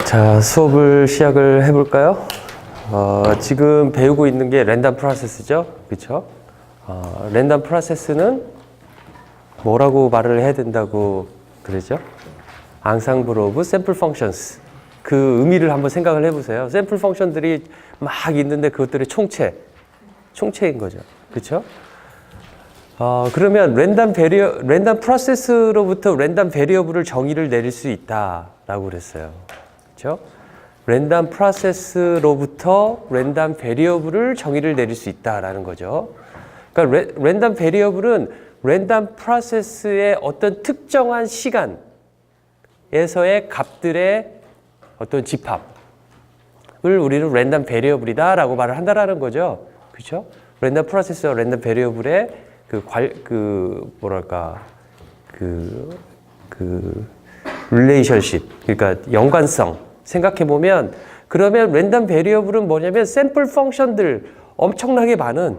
자, 수업을 시작을 해볼까요? 지금 배우고 있는 게 랜덤 프로세스죠. 그렇죠? 랜덤 프로세스는 뭐라고 말을 해야 된다고 그러죠? 앙상블 오브 샘플 펑션스. 그 의미를 한번 생각을 해보세요. 샘플 펑션들이 막 있는데 그것들의 총체인 거죠. 그렇죠? 그러면 랜덤 프로세스로부터 랜덤 베리어블을 정의를 내릴 수 있다라고 그랬어요. 그렇죠? 랜덤 프로세스로부터 랜덤 베리어블을 정의를 내릴 수 있다라는 거죠. 그러니까 랜덤 베리어블은 랜덤 프로세스의 어떤 특정한 시간에서의 값들의 어떤 집합을 우리는 랜덤 베리어블이다라고 말을 한다라는 거죠. 그렇죠? 랜덤 프로세스와 랜덤 베리어블의 릴레이션십, 그러니까 연관성 생각해 보면, 그러면 랜덤 베리어블은 뭐냐면 샘플 펑션들, 엄청나게 많은,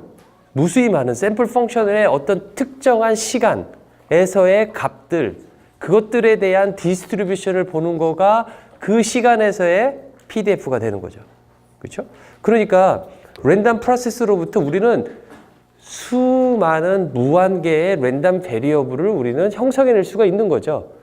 무수히 많은 샘플 펑션의 어떤 특정한 시간에서의 값들, 그것들에 대한 디스트리뷰션을 보는 거가 그 시간에서의 PDF가 되는 거죠. 그렇죠? 그러니까 랜덤 프로세스로부터 우리는 수많은 무한 개의 랜덤 베리어블을 우리는 형성해낼 수가 있는 거죠.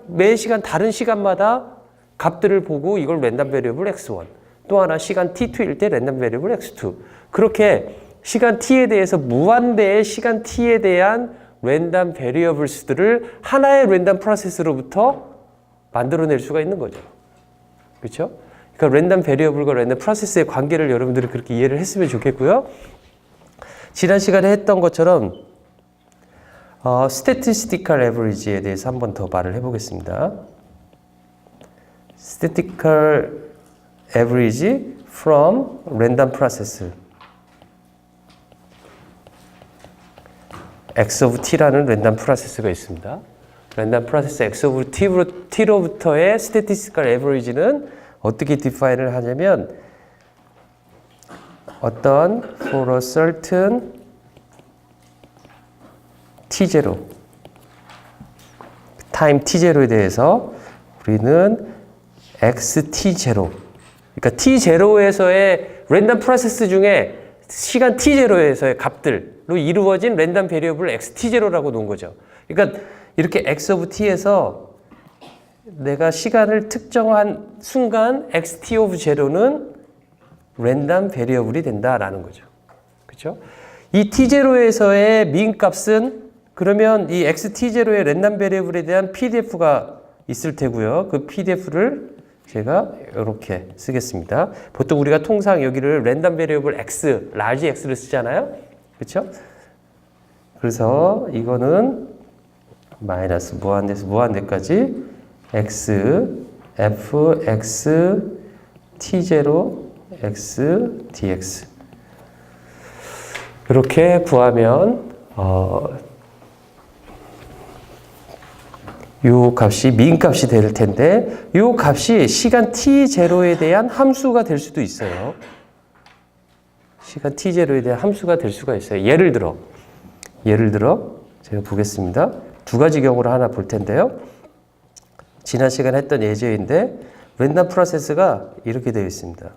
매 시간 다른 시간마다 값들을 보고 이걸 랜덤 베리어블 x1, 또 하나 시간 t2일 때 랜덤 베리어블 x2, 그렇게 시간 t에 대해서 무한대의 시간 t에 대한 랜덤 베리어블스들을 하나의 랜덤 프로세스로부터 만들어낼 수가 있는 거죠. 그렇죠? 그러니까 랜덤 베리어블과 랜덤 프로세스의 관계를 여러분들이 그렇게 이해를 했으면 좋겠고요. 지난 시간에 했던 것처럼 statistical average에 대해서 한 번 더 말을 해보겠습니다. statistical average from random process x of t라는 랜덤 프로세스가 있습니다. 랜덤 프로세스 x of t로부터의 statistical average는 어떻게 define을 하냐면, 어떤 for a certain t0 타임 t0에 대해서 우리는 xt0, 그러니까 t0에서의 랜덤 프로세스 중에 시간 t0에서의 값들로 이루어진 랜덤 베리어블 xt0라고 놓은 거죠. 그러니까 이렇게 x of t에서 내가 시간을 특정한 순간 xt of 0는 랜덤 베리어블이 된다라는 거죠. 그렇죠? 이 t0에서의 민 값은, 그러면 이 xt0의 랜덤 베리어블에 대한 pdf가 있을 테고요. 그 pdf를 제가 이렇게 쓰겠습니다. 보통 우리가 통상 여기를 랜덤 베리어블 x, large x를 쓰잖아요. 그렇죠? 그래서 이거는 마이너스 무한대에서 무한대까지 x, f, x, t0, x, dx 이렇게 구하면 요 값이 민 값이 될 텐데, 요 값이 시간 t0에 대한 함수가 될 수도 있어요. 시간 t0에 대한 함수가 될 수가 있어요. 예를 들어 제가 보겠습니다. 두 가지 경우를 하나 볼 텐데요. 지난 시간에 했던 예제인데, 랜덤 프로세스가 이렇게 되어 있습니다.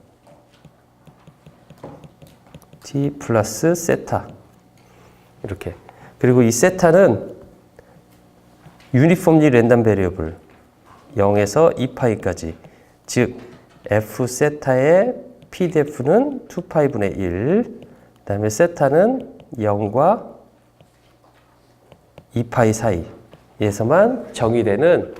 t 플러스 세타, 이렇게. 그리고 이 세타는 유니폼리 랜덤 베리어블 0에서 2파이까지, 즉 f 세타의 pdf는 2파이분의 1, 그 다음에 세타는 0과 2파이 사이에서만 정의되는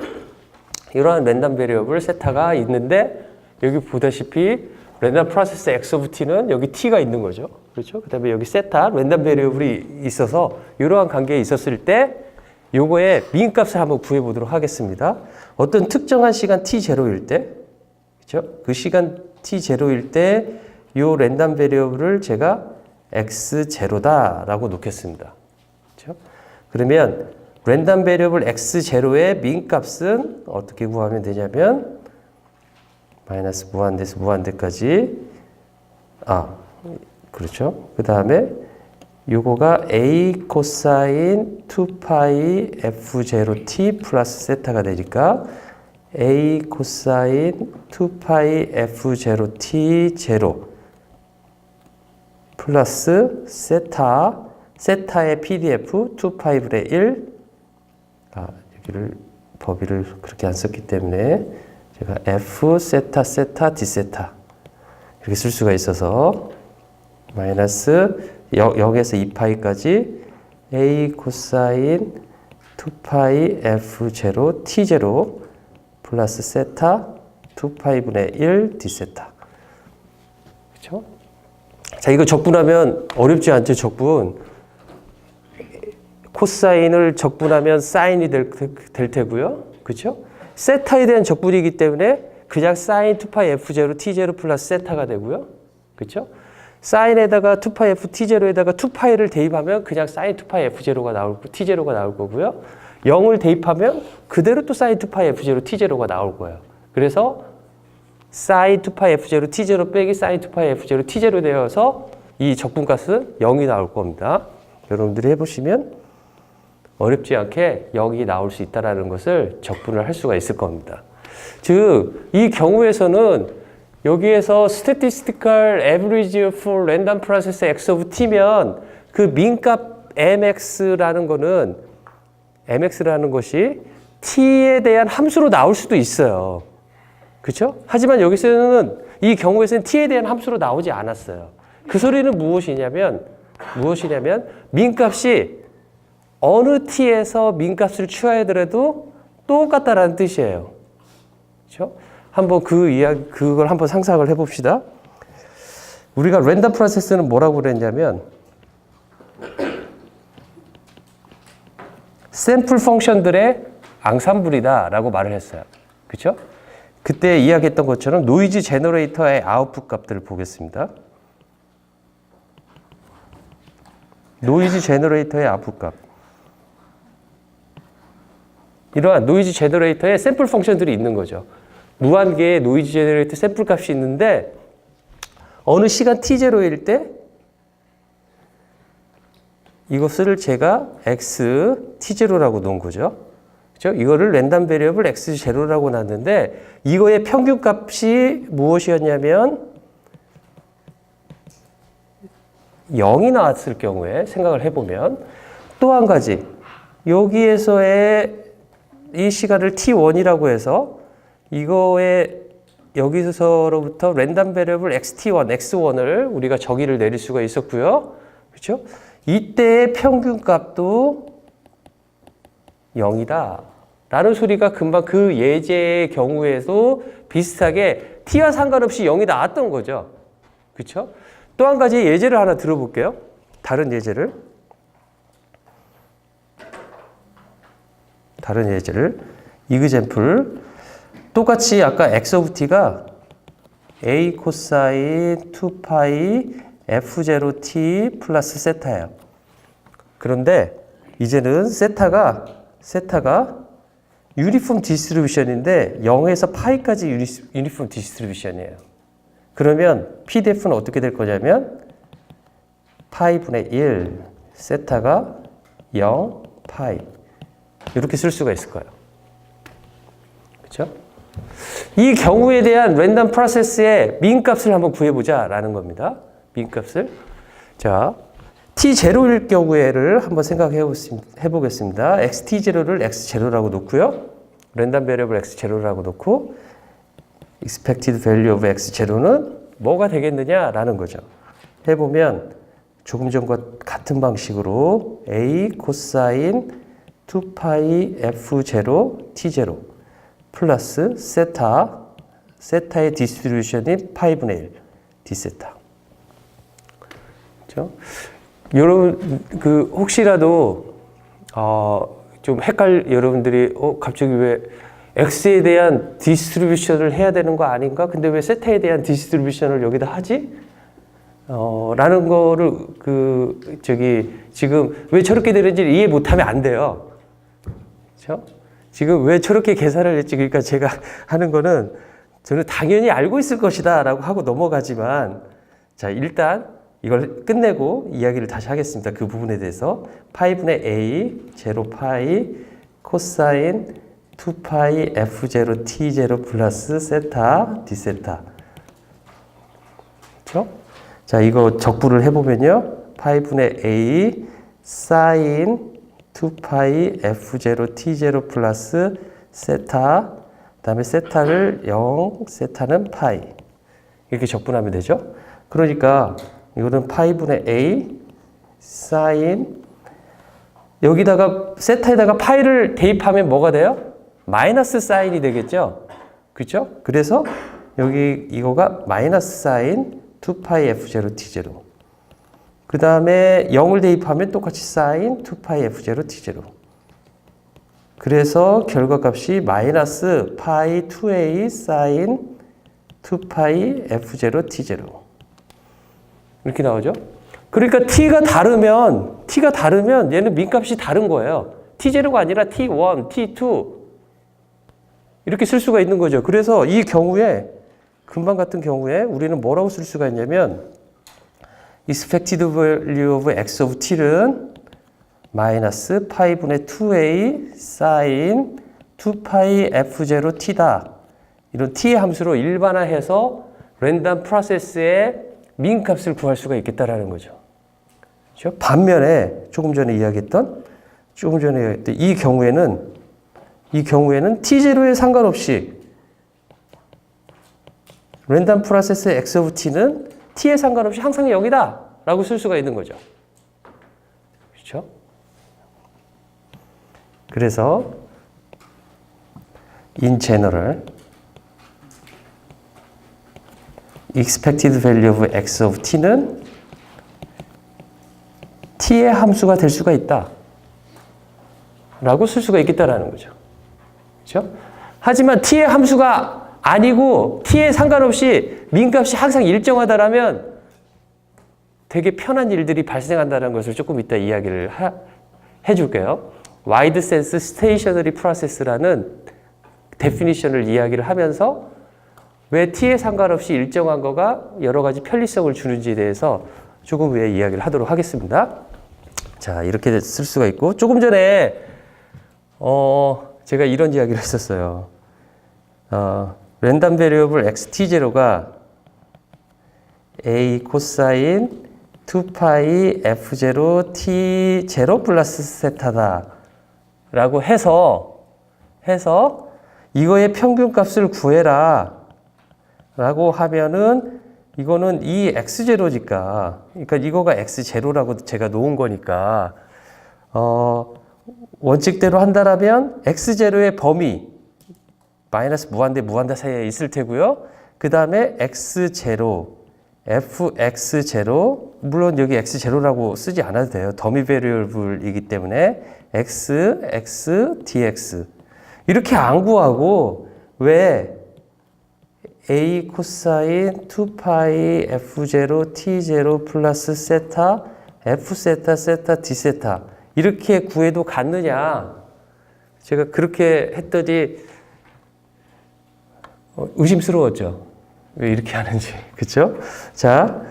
이러한 랜덤 베리어블 세타가 있는데, 여기 보다시피 랜덤 프로세스 x of t는 여기 t가 있는 거죠. 그렇죠? 그 다음에 여기 세타 랜덤 베리어블이 있어서 이러한 관계에 있었을 때 요거의 민 값을 한번 구해 보도록 하겠습니다. 어떤 특정한 시간 t0일 때, 그렇죠? 그 시간 t0일 때 요 랜덤 베리어블을 제가 x0다라고 놓겠습니다. 그렇죠? 그러면 랜덤 베리어블 x0의 민 값은 어떻게 구하면 되냐면, 마이너스 무한대에서 무한대까지, 그렇죠? 그 다음에 요거가 a 코사인 2파이 f0t 플러스 세타가 되니까 A 코사인 2파이 F0 T0 플러스 세타의 PDF 2파이분의 1 여기를 범위를 그렇게 안 썼기 때문에 제가 F 세타 D 세타 이렇게 쓸 수가 있어서 마이너스 0에서 2파이까지 A 코사인 2파이 F0 T0 플러스 세타 2파이분의 1 D 세타. 그렇죠? 자, 이거 적분하면 어렵지 않죠, 적분. 코사인을 적분하면 사인이 될 테고요. 그렇죠? 세타에 대한 적분이기 때문에 그냥 사인 2파이 F0 T0 플러스 세타가 되고요. 그렇죠? 사인에다가 2파이 F T0에다가 2파이를 대입하면 그냥 사인 2파이 F0가 T0가 나올 거고요. 0을 대입하면 그대로 또 사인 2파이 F0 T0가 나올 거예요. 그래서 사인 2파이 F0 T0 빼기 사인 2파이 F0 T0 되어서 이 적분값은 0이 나올 겁니다. 여러분들이 해보시면 어렵지 않게 0이 나올 수 있다는 것을 적분을 할 수가 있을 겁니다. 즉, 이 경우에서는 여기에서 statistical average for random process x of t면 그 민값 mx라는 것이 t에 대한 함수로 나올 수도 있어요. 그렇죠? 하지만 여기서는 이 경우에서는 t에 대한 함수로 나오지 않았어요. 그 소리는 무엇이냐면 민값이 어느 t에서 민값을 취하더라도 똑같다라는 뜻이에요. 그렇죠? 한번 그걸 한번 상상을 해봅시다. 우리가 랜덤 프로세스는 뭐라고 그랬냐면 샘플 펑션들의 앙상블이다라고 말을 했어요. 그렇죠? 그때 이야기했던 것처럼 노이즈 제너레이터의 아웃풋 값들을 보겠습니다. 노이즈 제너레이터의 아웃풋 값. 이러한 노이즈 제너레이터에 샘플 펑션들이 있는 거죠. 무한개의 노이즈 제너레이터 샘플 값이 있는데 어느 시간 t0일 때 이것을 제가 x t0라고 놓은 거죠. 그렇죠? 이거를 랜덤 베리어블 x0라고 놨는데 이거의 평균 값이 무엇이었냐면 0이 나왔을 경우에 생각을 해보면 또 한 가지 여기에서의 이 시간을 t1이라고 해서 이거에 여기서로부터 랜덤 베리어블 xt1, x1을 우리가 정의를 내릴 수가 있었고요. 그렇죠? 이때의 평균 값도 0이다. 라는 소리가 금방 그 예제의 경우에도 비슷하게 t와 상관없이 0이 나왔던 거죠. 그렇죠? 또 한 가지 예제를 하나 들어볼게요. 다른 예제를. example. 똑같이 아까 x of t가 a 코사인 2파이 f0t 플러스 세타예요. 그런데 이제는 세타가 유니폼 디스트리뷰션인데 0에서 파이까지 유니폼 디스트리뷰션이에요. 그러면 PDF는 어떻게 될 거냐면 파이분의 1 세타가 0 파이 이렇게 쓸 수가 있을 거예요. 그렇죠? 이 경우에 대한 랜덤 프로세스의 민값을 한번 구해보자라는 겁니다. 민값을. 자, t0일 경우에를 한번 생각해 보겠습니다. xt0를 x0라고 놓고요. 랜덤 베리어블 x0라고 놓고 expected value of x0는 뭐가 되겠느냐라는 거죠. 해보면 조금 전과 같은 방식으로 a 코사인 2파이 f0 t0 플러스 세타의 디스트리뷰션이 파이분의 1 d세타. 그렇죠? 여러분 혹시라도 좀 여러분들이 갑자기 왜 x에 대한 디스트리뷰션을 해야 되는 거 아닌가? 근데 왜 세타에 대한 디스트리뷰션을 여기다 하지? 라는 거를 지금 왜 저렇게 되는지 이해 못하면 안 돼요. 그렇죠? 지금 왜 저렇게 계산을 했지? 그러니까 제가 하는 거는 저는 당연히 알고 있을 것이다 라고 하고 넘어가지만 자, 일단 이걸 끝내고 이야기를 다시 하겠습니다. 그 부분에 대해서 파이분의 a 제로 파이 코사인 2파이 F0 T0 플러스 세타 D세타. 그렇죠? 자, 이거 적분을 해보면요. 파이분의 A 사인 2파이 F0 T0 플러스 세타, 그 다음에 세타를 0, 세타는 파이. 이렇게 적분하면 되죠. 그러니까 이거는 파이분의 A 사인, 여기다가 세타에다가 파이를 대입하면 뭐가 돼요? 마이너스 사인이 되겠죠. 그렇죠? 그래서 여기 이거가 마이너스 사인 2파이 F0 T0. 그 다음에 0을 대입하면 똑같이 사인 2파이 F0 T0. 그래서 결과값이 마이너스 파이 2A 사인 2파이 F0 T0. 이렇게 나오죠. 그러니까 t가 다르면 얘는 민값이 다른 거예요. T0가 아니라 T1, T2 이렇게 쓸 수가 있는 거죠. 그래서 이 경우에 금방 같은 경우에 우리는 뭐라고 쓸 수가 있냐면 expected value of x of t는 마이너스 파이분의 2a sin 2파이 f0 t다. 이런 t의 함수로 일반화해서 랜덤 프로세스의 민값을 구할 수가 있겠다라는 거죠. 그렇죠? 반면에 조금 전에 이야기했던 이 경우에는 t0에 상관없이 랜덤 프로세스 x of t는 t에 상관없이 항상 0이다 라고 쓸 수가 있는 거죠. 그렇죠? 그래서 in general expected value of x of t는 t의 함수가 될 수가 있다 라고 쓸 수가 있겠다라는 거죠. 그렇죠? 하지만 t의 함수가 아니고 t에 상관없이 민값이 항상 일정하다라면 되게 편한 일들이 발생한다는 것을 조금 이따 이야기를 해줄게요. Wide Sense Stationary Process라는 데피니션을 이야기를 하면서 왜 t에 상관없이 일정한 거가 여러 가지 편리성을 주는지에 대해서 조금 후에 이야기를 하도록 하겠습니다. 자, 이렇게 쓸 수가 있고, 조금 전에 제가 이런 이야기를 했었어요. 랜덤 베리어블 xt0가 a 코사인 2파이 f0 t0 플러스 세타다 라고 해서 이거의 평균값을 구해라 라고 하면은 이거는 이 x0니까, 그러니까 이거가 x0라고 제가 놓은 거니까 원칙대로 한다라면 x0의 범위 마이너스 무한대 사이에 있을 테고요. 그 다음에 x0, fx0, 물론 여기 x0라고 쓰지 않아도 돼요. 더미 베리어블이기 때문에 x, dx 이렇게 안 구하고 왜 a 코사인 2파이 f0 t0 플러스 세타 f 세타 세타 d 세타 이렇게 구해도 갔느냐? 제가 그렇게 했더니 의심스러웠죠. 왜 이렇게 하는지. 그렇죠? 자,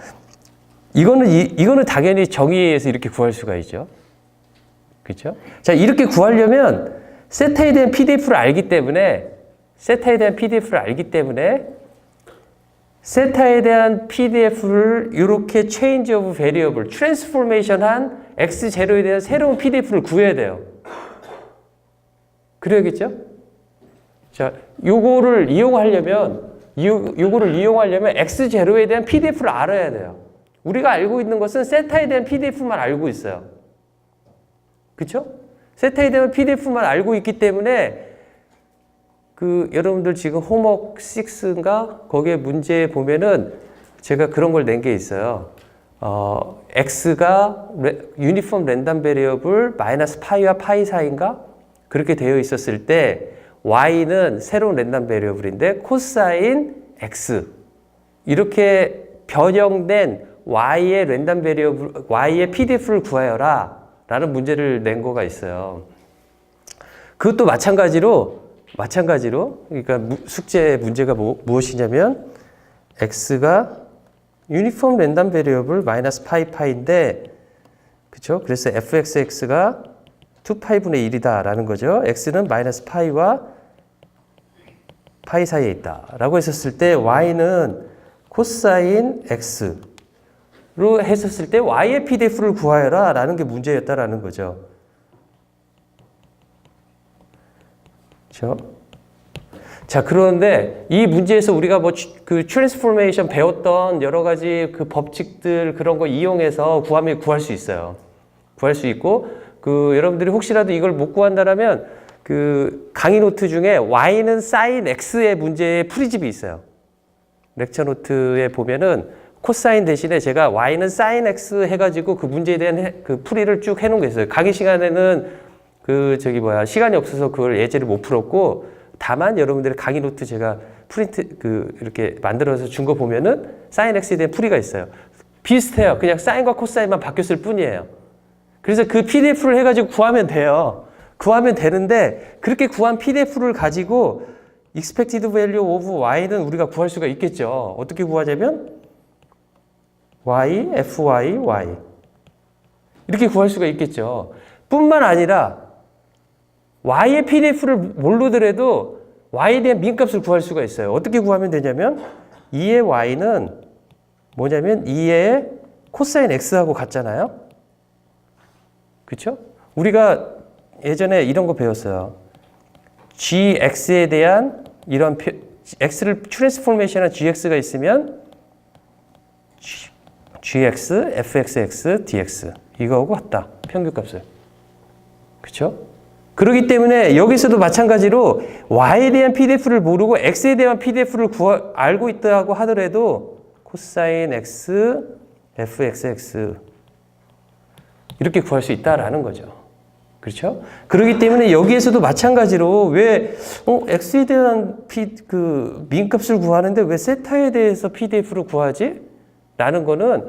이거는 당연히 정의에서 이렇게 구할 수가 있죠. 그렇죠? 자, 이렇게 구하려면 세타에 대한 PDF를 알기 때문에 세타에 대한 PDF를 이렇게 change of variable, transformation 한 x0에 대한 새로운 PDF를 구해야 돼요. 그래야겠죠? 자, 요거를 이용하려면 x0에 대한 PDF를 알아야 돼요. 우리가 알고 있는 것은 세타에 대한 PDF만 알고 있어요. 그렇죠? 세타에 대한 PDF만 알고 있기 때문에 여러분들 지금 홈워크 6인가? 거기에 문제 보면은 제가 그런 걸 낸 게 있어요. x가 유니폼 랜덤 베리어블 마이너스 파이와 파이 사이인가? 그렇게 되어 있었을 때 y는 새로운 랜덤 베리어블인데 코사인 x 이렇게 변형된 y의 랜덤 베리어블 y의 PDF를 구하여라 라는 문제를 낸 거가 있어요. 그것도 마찬가지로 그러니까 숙제 문제가 무엇이냐면 x가 유니폼 랜덤 베리어블 마이너스 파이인데 그렇죠? 그래서 fxx가 2파이분의 1이다 라는 거죠. x는 마이너스 파이와 파이 사이에 있다라고 했었을 때 y는 코사인 x로 했었을 때 y의 PDF를 구하여라 라는 게 문제였다라는 거죠. 그렇죠? 자, 그런데 이 문제에서 우리가 뭐 그 트랜스포메이션 배웠던 여러 가지 그 법칙들 그런 거 이용해서 구하면 구할 수 있어요. 구할 수 있고 그 여러분들이 혹시라도 이걸 못 구한다라면 그 강의 노트 중에 y는 sin x의 문제의 풀이집이 있어요. 렉처 노트에 보면은 코사인 대신에 제가 y는 sin x 해가지고 그 문제에 대한 그 풀이를 쭉 해놓은 게 있어요. 강의 시간에는 그 시간이 없어서 그걸 예제를 못 풀었고 다만 여러분들의 강의 노트 제가 프린트 이렇게 만들어서 준 거 보면은 sin x에 대한 풀이가 있어요. 비슷해요. 그냥 사인과 코사인만 바뀌었을 뿐이에요. 그래서 그 PDF를 해가지고 구하면 돼요. 구하면 되는데 그렇게 구한 PDF를 가지고 expected value of y는 우리가 구할 수가 있겠죠. 어떻게 구하자면 y, fy, y 이렇게 구할 수가 있겠죠. 뿐만 아니라 y의 PDF를 모르더라도 y에 대한 민값을 구할 수가 있어요. 어떻게 구하면 되냐면 2의 y는 뭐냐면 2의 코사인 x하고 같잖아요. 그렇죠? 우리가 예전에 이런 거 배웠어요. gx에 대한 이런 x를 트랜스포메이션한 gx가 있으면 gx, fxx, dx 이거하고 같다. 평균값을. 그렇죠? 그렇기 때문에 여기서도 마찬가지로 y에 대한 PDF를 모르고 x에 대한 PDF를 알고 있다고 하더라도 코사인 x, fxx 이렇게 구할 수 있다라는 거죠. 그렇죠? 그렇기 때문에 여기에서도 마찬가지로 왜 x에 대한 민값을 구하는데 왜 세타에 대해서 PDF를 구하지? 라는 거는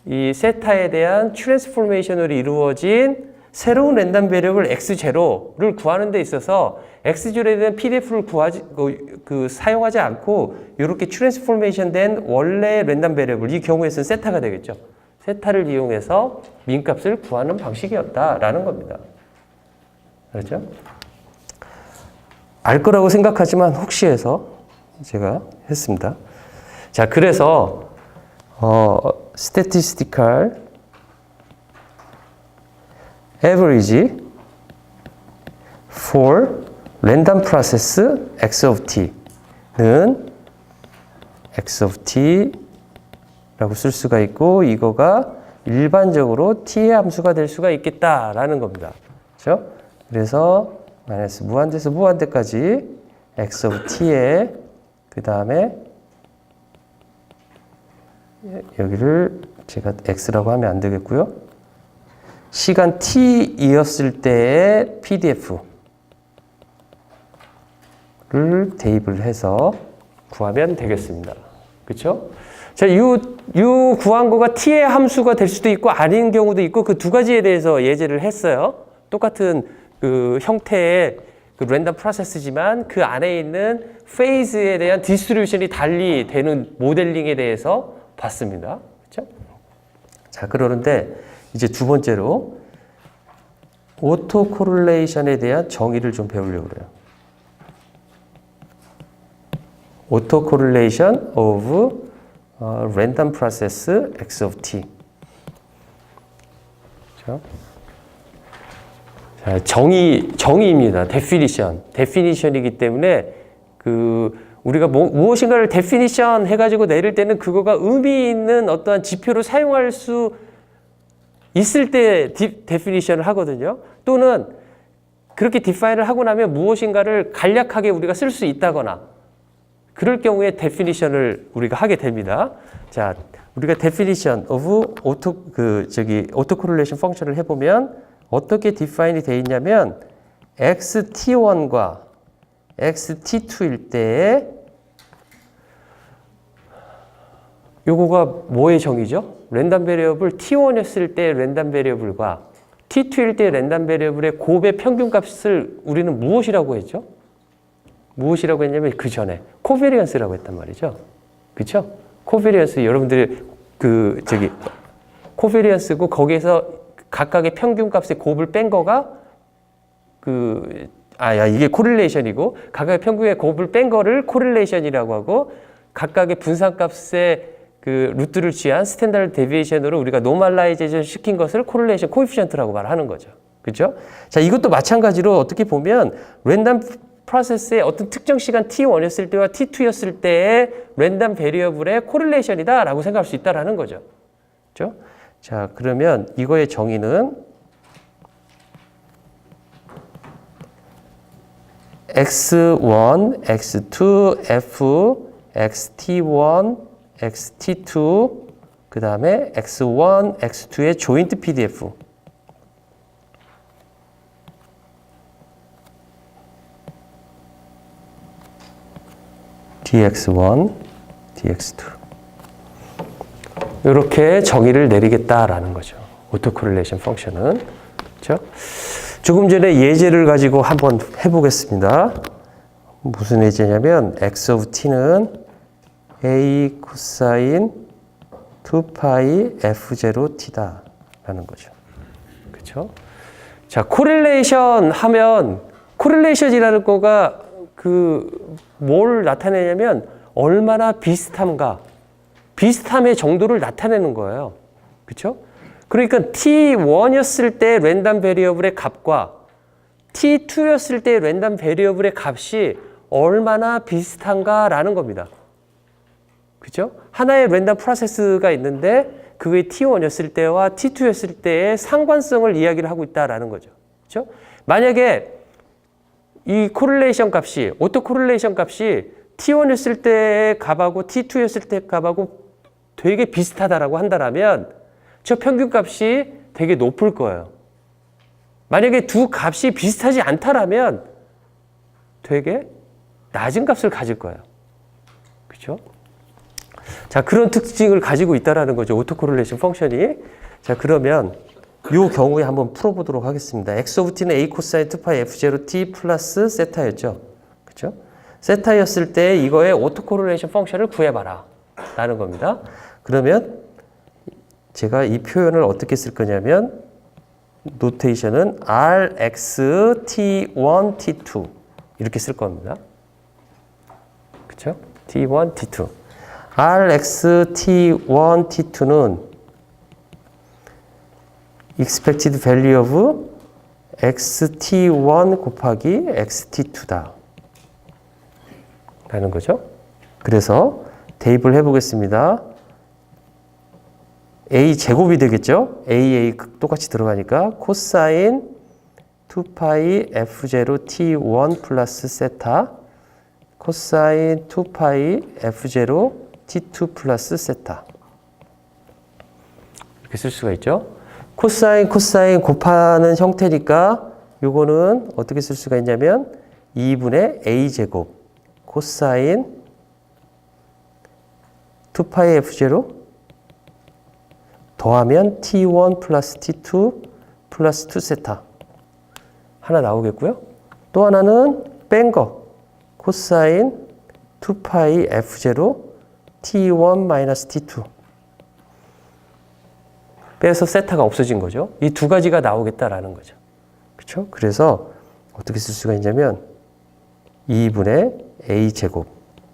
이 세타에 대한 트랜스포메이션으로 이루어진 새로운 랜덤 베리어블 x0를 구하는 데 있어서 x0에 대한 PDF를 사용하지 않고 이렇게 트랜스포메이션 된 원래 랜덤 베리어블 이 경우에서는 세타가 되겠죠. 세타를 이용해서 민값을 구하는 방식이었다라는 겁니다. 그렇죠? 알 거라고 생각하지만 혹시 해서 제가 했습니다. 자, 그래서 statistical average for random process x of t는 x of t라고 쓸 수가 있고 이거가 일반적으로 t의 함수가 될 수가 있겠다라는 겁니다. 그렇죠? 그래서 마이너스 무한대에서 무한대까지 x of t에 그 다음에 여기를 제가 x라고 하면 안 되겠고요. 시간 t이었을 때의 PDF를 대입을 해서 구하면 되겠습니다. 그렇죠? 자, 이 구한 거가 t의 함수가 될 수도 있고 아닌 경우도 있고 그 두 가지에 대해서 예제를 했어요. 똑같은 그 형태의 그 랜덤 프로세스지만 그 안에 있는 페이즈에 대한 디스트리뷰션이 달리 되는 모델링에 대해서 봤습니다. 그렇죠? 자, 그러는데 이제 두 번째로 오토 코릴레이션에 대한 정의를 좀 배우려고 그래요. 오토 코릴레이션 of random process x of t. 그렇죠? 자, 정의입니다. definition이기 때문에 우리가 무엇인가를 definition 해가지고 내릴 때는 그거가 의미 있는 어떠한 지표로 사용할 수 있을 때 definition을 하거든요. 또는 그렇게 define을 하고 나면 무엇인가를 간략하게 우리가 쓸 수 있다거나 그럴 경우에 definition을 우리가 하게 됩니다. 자, 우리가 definition of autocorrelation 펑션을 해보면 어떻게 define이 되어 있냐면 xt1과 xt2일 때에 요거가 뭐의 정의죠? 랜덤 베리어블 t1이었을 때 랜덤 베리어블과 t2일 때 랜덤 베리어블의 곱의 평균값을 우리는 무엇이라고 했죠? 무엇이라고 했냐면 그 전에 코베리언스라고 했단 말이죠. 그렇죠? 코베리언스 여러분들이 코베리언스고 거기에서 각각의 평균값의 곱을 뺀 거가 이게 코릴레이션이고 각각의 평균의 곱을 뺀 거를 코릴레이션이라고 하고 각각의 분산값의 그 루트를 취한 스탠다드 데비에이션으로 우리가 노멀라이제이션 시킨 것을 코릴레이션 코에피션트라고 말하는 거죠. 그렇죠? 자, 이것도 마찬가지로 어떻게 보면 랜덤 프로세스의 어떤 특정 시간 t1이었을 때와 t2였을 때의 랜덤 베리어블의 코릴레이션이다라고 생각할 수 있다라는 거죠. 그렇죠? 자, 그러면 이거의 정의는 x1, x2, f, xt1, xt2, 그 다음에 x1, x2의 조인트 pdf. dx1, dx2. 이렇게 정의를 내리겠다라는 거죠. 오토코릴레이션 펑션은. 그렇죠? 조금 전에 예제를 가지고 한번 해보겠습니다. 무슨 예제냐면 x of t는 a 코사인 2파이 f0t다 라는 거죠. 그렇죠? 자, 코릴레이션 하면 코릴레이션이라는 거가 뭘 나타내냐면 얼마나 비슷함과 비슷함의 정도를 나타내는 거예요. 그렇죠? 그러니까 t1이었을 때 랜덤 베리어블의 값과 t2였을 때 랜덤 베리어블의 값이 얼마나 비슷한가라는 겁니다. 그렇죠? 하나의 랜덤 프로세스가 있는데 그게 t1이었을 때와 t2였을 때의 상관성을 이야기를 하고 있다라는 거죠. 그렇죠? 만약에 이 코릴레이션 값이 오토 코릴레이션 값이 t1이었을 때의 값하고 t2였을 때 값하고 되게 비슷하다라고 한다면 저 평균 값이 되게 높을 거예요. 만약에 두 값이 비슷하지 않다라면 되게 낮은 값을 가질 거예요. 그렇죠? 자, 그런 특징을 가지고 있다라는 거죠. 오토코릴레이션 펑션이. 자, 그러면 이 경우에 한번 풀어보도록 하겠습니다. x of t는 a 코사인 2파이 f0t 플러스 세타였죠. 그렇죠? 세타였을 때 이거의 오토코릴레이션 펑션을 구해봐라 라는 겁니다. 그러면 제가 이 표현을 어떻게 쓸 거냐면 노테이션은 rx t1 t2 이렇게 쓸 겁니다. 그렇죠? t1 t2 rx t1 t2는 expected value of xt1 곱하기 xt2다 라는 거죠. 그래서 대입을 해보겠습니다. a 제곱이 되겠죠. a 똑같이 들어가니까 코사인 2파이 f0 t1 플러스 세타 코사인 2파이 f0 t2 플러스 세타 이렇게 쓸 수가 있죠. 코사인 곱하는 형태니까 요거는 어떻게 쓸 수가 있냐면 2분의 a 제곱 코사인 2파이 f0 더하면 t1 플러스 t2 플러스 2세타 하나 나오겠고요. 또 하나는 뺀 거 코사인 2파이 f0 t1 마이너스 t2 빼서 세타가 없어진 거죠. 이 두 가지가 나오겠다라는 거죠. 그렇죠? 그래서 어떻게 쓸 수가 있냐면 2분의 a 제곱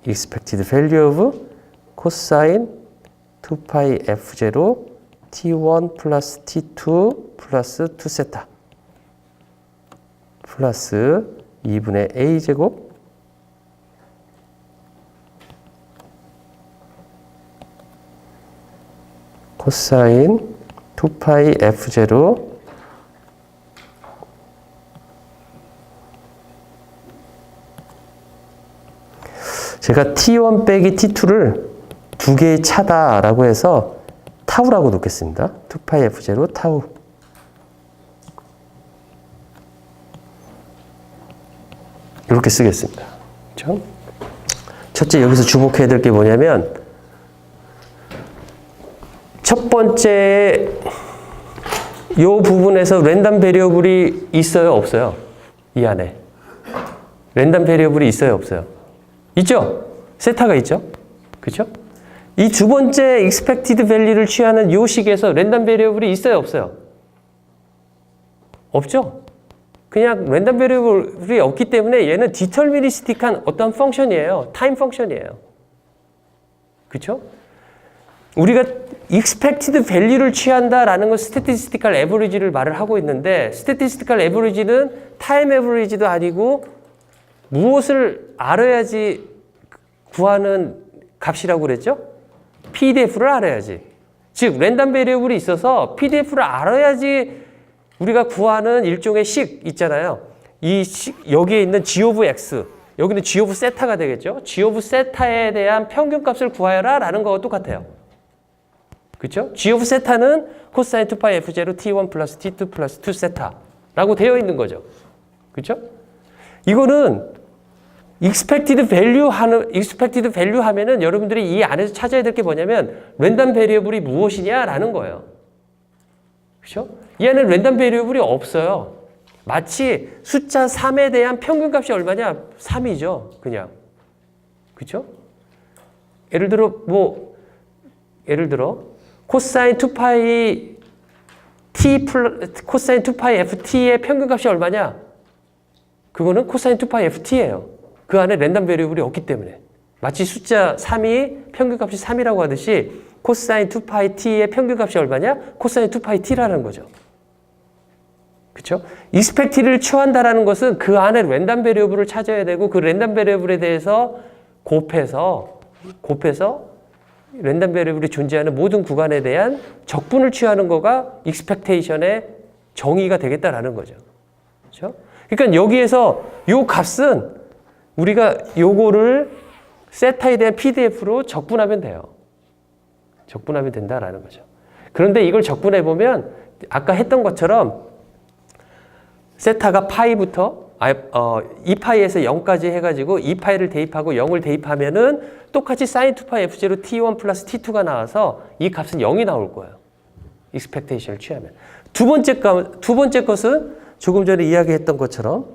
expected value of 코사인 2파이 f0 t1 플러스 t2 플러스 2세타 플러스 2분의 a 제곱 코사인 2파이 f0 제가 t1 빼기 t2를 두 개의 차다라고 해서 타우라고 놓겠습니다. 2파이 f0 타우 이렇게 쓰겠습니다. 그렇죠? 첫째 여기서 주목해야 될 게 뭐냐면 첫 번째 이 부분에서 랜덤 베리어블이 있어요, 없어요? 이 안에 랜덤 베리어블이 있어요, 없어요? 있죠? 세타가 있죠? 그렇죠? 이 두 번째 expected value를 취하는 이 식에서 랜덤 베리어블이 있어요, 없어요? 없죠? 그냥 랜덤 베리어블이 없기 때문에 얘는 디터미니스틱한 어떤 펑션이에요. 타임 펑션이에요. 그렇죠? 우리가 expected value를 취한다라는 건 statistical average를 말을 하고 있는데 statistical average는 time average도 아니고 무엇을 알아야지 구하는 값이라고 그랬죠? PDF를 알아야지. 즉 랜덤 베리어블이 있어서 PDF를 알아야지 우리가 구하는 일종의 식 있잖아요. 여기에 있는 G of X, 여기는 G of 세타가 되겠죠. G of 세타에 대한 평균값을 구하여라 라는 거와 똑같아요. 그렇죠? G of 세타는 코사인 2파이 F0 T1 플러스 T2 플러스 2 세타라고 되어 있는 거죠. 그렇죠? 이거는 expected value 하면은 여러분들이 이 안에서 찾아야 될 게 뭐냐면 랜덤 베리어블이 무엇이냐라는 거예요. 그렇죠? 얘는 랜덤 베리어블이 없어요. 마치 숫자 3에 대한 평균값이 얼마냐? 3이죠. 그냥. 그렇죠? 예를 들어 코사인 2파이 ft의 평균값이 얼마냐? 그거는 코사인 2파이 ft예요. 그 안에 랜덤 베리어블이 없기 때문에. 마치 숫자 3이 평균값이 3이라고 하듯이 코사인 2파이 t의 평균값이 얼마냐? 코사인 2파이 t라는 거죠. 그렇죠? expected를 취한다라는 것은 그 안에 랜덤 베리어블을 찾아야 되고 그 랜덤 베리어블에 대해서 곱해서 랜덤 베리어블이 존재하는 모든 구간에 대한 적분을 취하는 거가 expectation의 정의가 되겠다라는 거죠. 그렇죠? 그러니까 여기에서 요 값은 우리가 요거를 세타에 대한 PDF로 적분하면 돼요. 적분하면 된다라는 거죠. 그런데 이걸 적분해 보면 아까 했던 것처럼 세타가 파이부터 2파이에서 0까지 해가지고 2파이를 대입하고 0을 대입하면은 똑같이 사인 2파이 F0 T1 플러스 T2가 나와서 이 값은 0이 나올 거예요. expectation을 취하면. 두 번째 것은 조금 전에 이야기했던 것처럼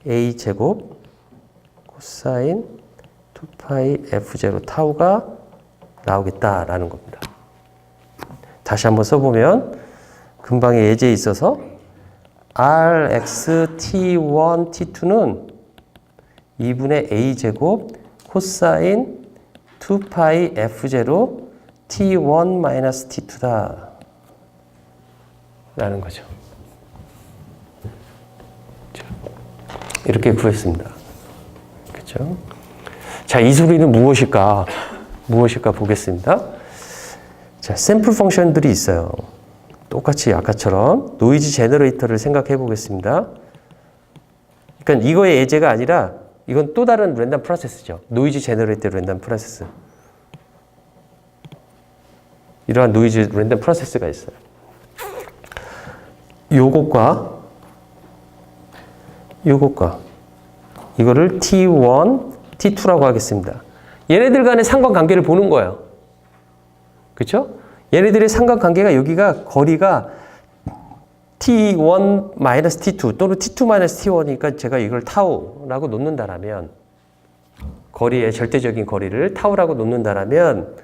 A제곱 코사인 2파이 F0 타우가 나오겠다라는 겁니다. 다시 한번 써보면 금방의 예제에 있어서 Rx T1 T2는 2분의 A제곱 코사인 2파이 F0 T1 마이너스 T2다 라는 거죠. 이렇게 구했습니다. 그렇죠? 자, 이 소리는 무엇일까 보겠습니다. 자, 샘플 펑션들이 있어요. 똑같이 아까처럼 노이즈 제너레이터를 생각해 보겠습니다. 그러니까 이거의 예제가 아니라 이건 또 다른 랜덤 프로세스죠. 노이즈 제너레이터 랜덤 프로세스. 이러한 노이즈 랜덤 프로세스가 있어요. 요것과 이거를 T1, T2라고 하겠습니다. 얘네들 간의 상관관계를 보는 거예요. 그렇죠? 얘네들의 상관관계가 여기가 거리가 T1-T2 또는 T2-T1이니까 제가 이걸 타우라고 놓는다라면 거리의 절대적인 거리를 타우라고 놓는다라면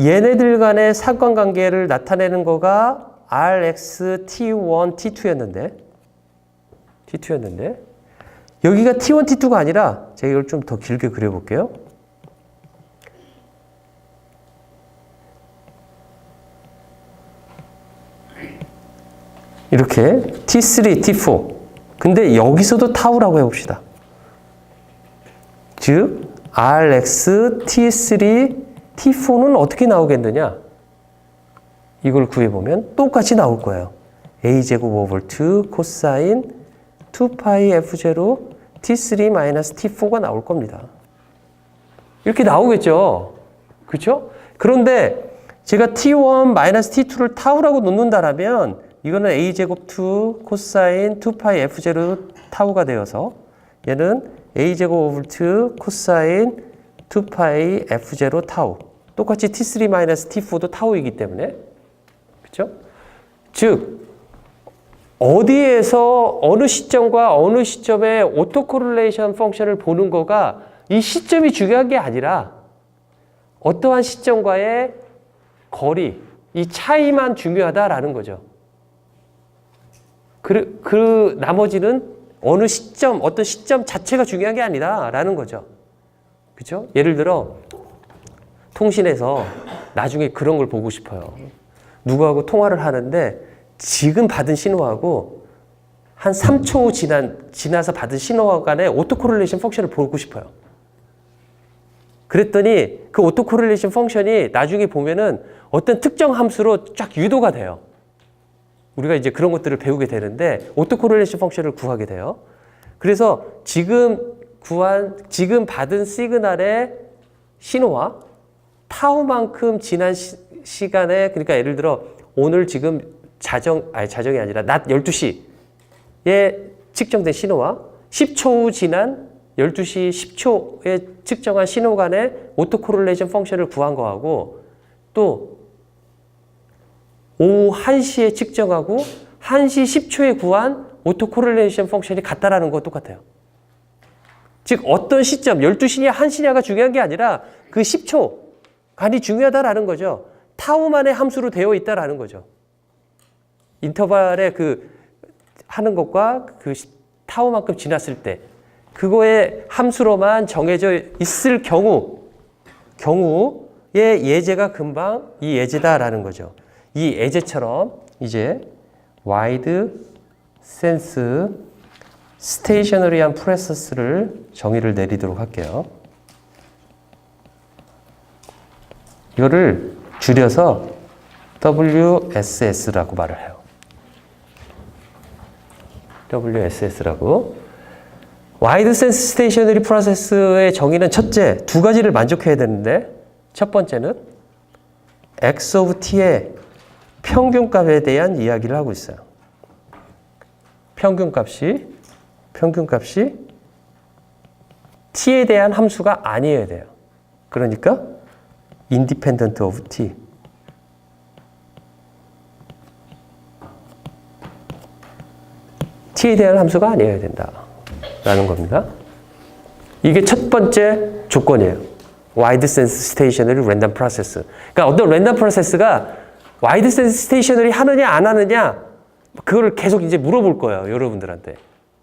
얘네들 간의 상관관계를 나타내는 거가 Rx T1, T2였는데 여기가 T1, T2가 아니라 제가 이걸 좀 더 길게 그려볼게요. 이렇게 T3, T4. 근데 여기서도 타우라고 해봅시다. 즉 Rx T3, T4는 어떻게 나오겠느냐? 이걸 구해보면 똑같이 나올 거예요. A제곱 오버 2 코사인 2파이 F0 T3 마이너스 T4가 나올 겁니다. 이렇게 나오겠죠? 그렇죠? 그런데 제가 T1 마이너스 T2를 타우라고 놓는다라면 이거는 A제곱 2 코사인 2파이 F0 타우가 되어서 얘는 A제곱 오버 2 코사인 2파이 F0 타우. 똑같이 T3 마이너스 T4도 타우이기 때문에 그렇죠? 즉 어디에서 어느 시점과 어느 시점에 오토코릴레이션 펑션을 보는 거가 이 시점이 중요한 게 아니라 어떠한 시점과의 거리, 이 차이만 중요하다라는 거죠. 그 나머지는 어느 시점, 어떤 시점 자체가 중요한 게 아니다라는 거죠. 그죠? 예를 들어 통신에서 나중에 그런 걸 보고 싶어요. 누구하고 통화를 하는데 지금 받은 신호하고 한 3초 지나서 받은 신호 간의 오토코릴레이션 펑션을 보고 싶어요. 그랬더니 그 오토코릴레이션 펑션이 나중에 보면은 어떤 특정 함수로 쫙 유도가 돼요. 우리가 이제 그런 것들을 배우게 되는데 오토코릴레이션 펑션을 구하게 돼요. 그래서 지금 받은 시그널의 신호와 타우만큼 지난 시간에, 그러니까 예를 들어 오늘 지금 자정이 아니라 낮 12시에 측정된 신호와 10초 후 지난 12시 10초에 측정한 신호 간의 오토코릴레이션 펑션을 구한 거하고, 또 오후 1시에 측정하고 1시 10초에 구한 오토코릴레이션 펑션이 같다라는 거 똑같아요. 즉 어떤 시점, 12시냐 1시냐가 중요한 게 아니라 그 10초 간이 중요하다라는 거죠. 타우만의 함수로 되어 있다라는 거죠. 인터벌에 하는 것과 타우만큼 지났을 때 그거의 함수로만 정해져 있을 경우의 예제가 금방 이 예제다라는 거죠. 이 예제처럼 이제 와이드 센스 스테이셔너리한 프로세스를 정의를 내리도록 할게요. 이거를 줄여서 WSS라고 말을 해요. WSS라고. 와이드 센스 스테이셔너리 프로세스의 정의는 첫째, 두 가지를 만족해야 되는데, 첫 번째는 X of T의 평균값에 대한 이야기를 하고 있어요. 평균값이 T에 대한 함수가 아니어야 돼요. 그러니까 independent of T. T에 대한 함수가 아니어야 된다라는 겁니다. 이게 첫 번째 조건이에요. 와이드 센스 스테이셔너리 랜덤 프로세스. 그러니까 어떤 랜덤 프로세스가 와이드 센스 스테이셔너리 하느냐 안 하느냐 그거를 계속 이제 물어볼 거예요. 여러분들한테.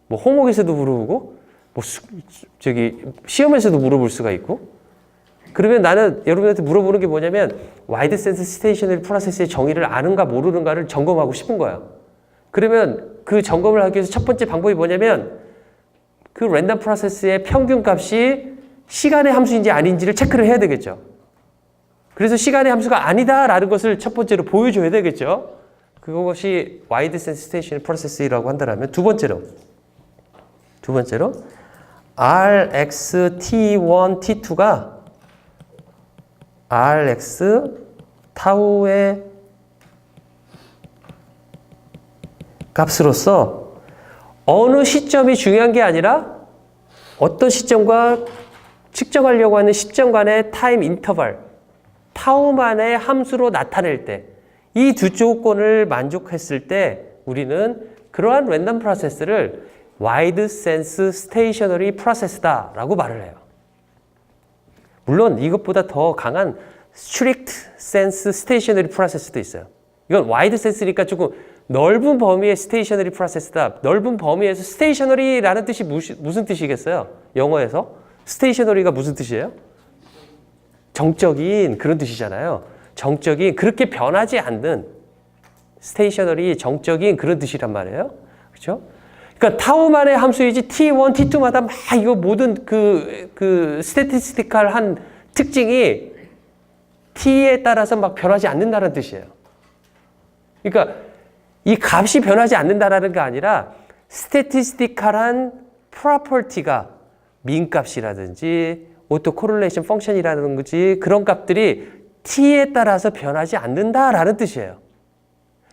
뭐 호목에서도 물어보고 뭐 시험에서도 물어볼 수가 있고. 그러면 나는 여러분한테 물어보는 게 뭐냐면 와이드 센스 스테이셔너리 프로세스의 정의를 아는가 모르는가를 점검하고 싶은 거예요. 그러면 그 점검을 하기 위해서 첫 번째 방법이 뭐냐면 그 랜덤 프로세스의 평균값이 시간의 함수인지 아닌지를 체크를 해야 되겠죠. 그래서 시간의 함수가 아니다라는 것을 첫 번째로 보여줘야 되겠죠. 그것이 와이드 센스 스테이셔너리 프로세스라고 한다면 두 번째로 Rx T1, T2가 Rx 타우의 값으로서 어느 시점이 중요한 게 아니라 어떤 시점과 측정하려고 하는 시점 간의 타임 인터벌, 타우만의 함수로 나타낼 때 이 두 조건을 만족했을 때 우리는 그러한 랜덤 프로세스를 와이드 센스 스테이셔너리 프로세스다라고 말을 해요. 물론 이것보다 더 강한 스트릭트 센스 스테이셔너리 프로세스도 있어요. 이건 와이드 센스니까 조금 넓은 범위의 스테이셔너리 프로세스다. 넓은 범위에서 스테이셔너리라는 뜻이 무슨 뜻이겠어요? 영어에서 스테이셔너리가 무슨 뜻이에요? 정적인 그런 뜻이잖아요. 정적인, 그렇게 변하지 않는 스테이셔너리, 정적인 그런 뜻이란 말이에요. 그렇죠? 그러니까 타우만의 함수이지 T1, T2마다 막 이거 모든 스태티스티컬한 특징이 T에 따라서 막 변하지 않는다는 뜻이에요. 그러니까 이 값이 변하지 않는다라는 게 아니라 스태티스티컬한 프로퍼티가 민값이라든지 오토코릴레이션 펑션이라든지 그런 값들이 T에 따라서 변하지 않는다라는 뜻이에요.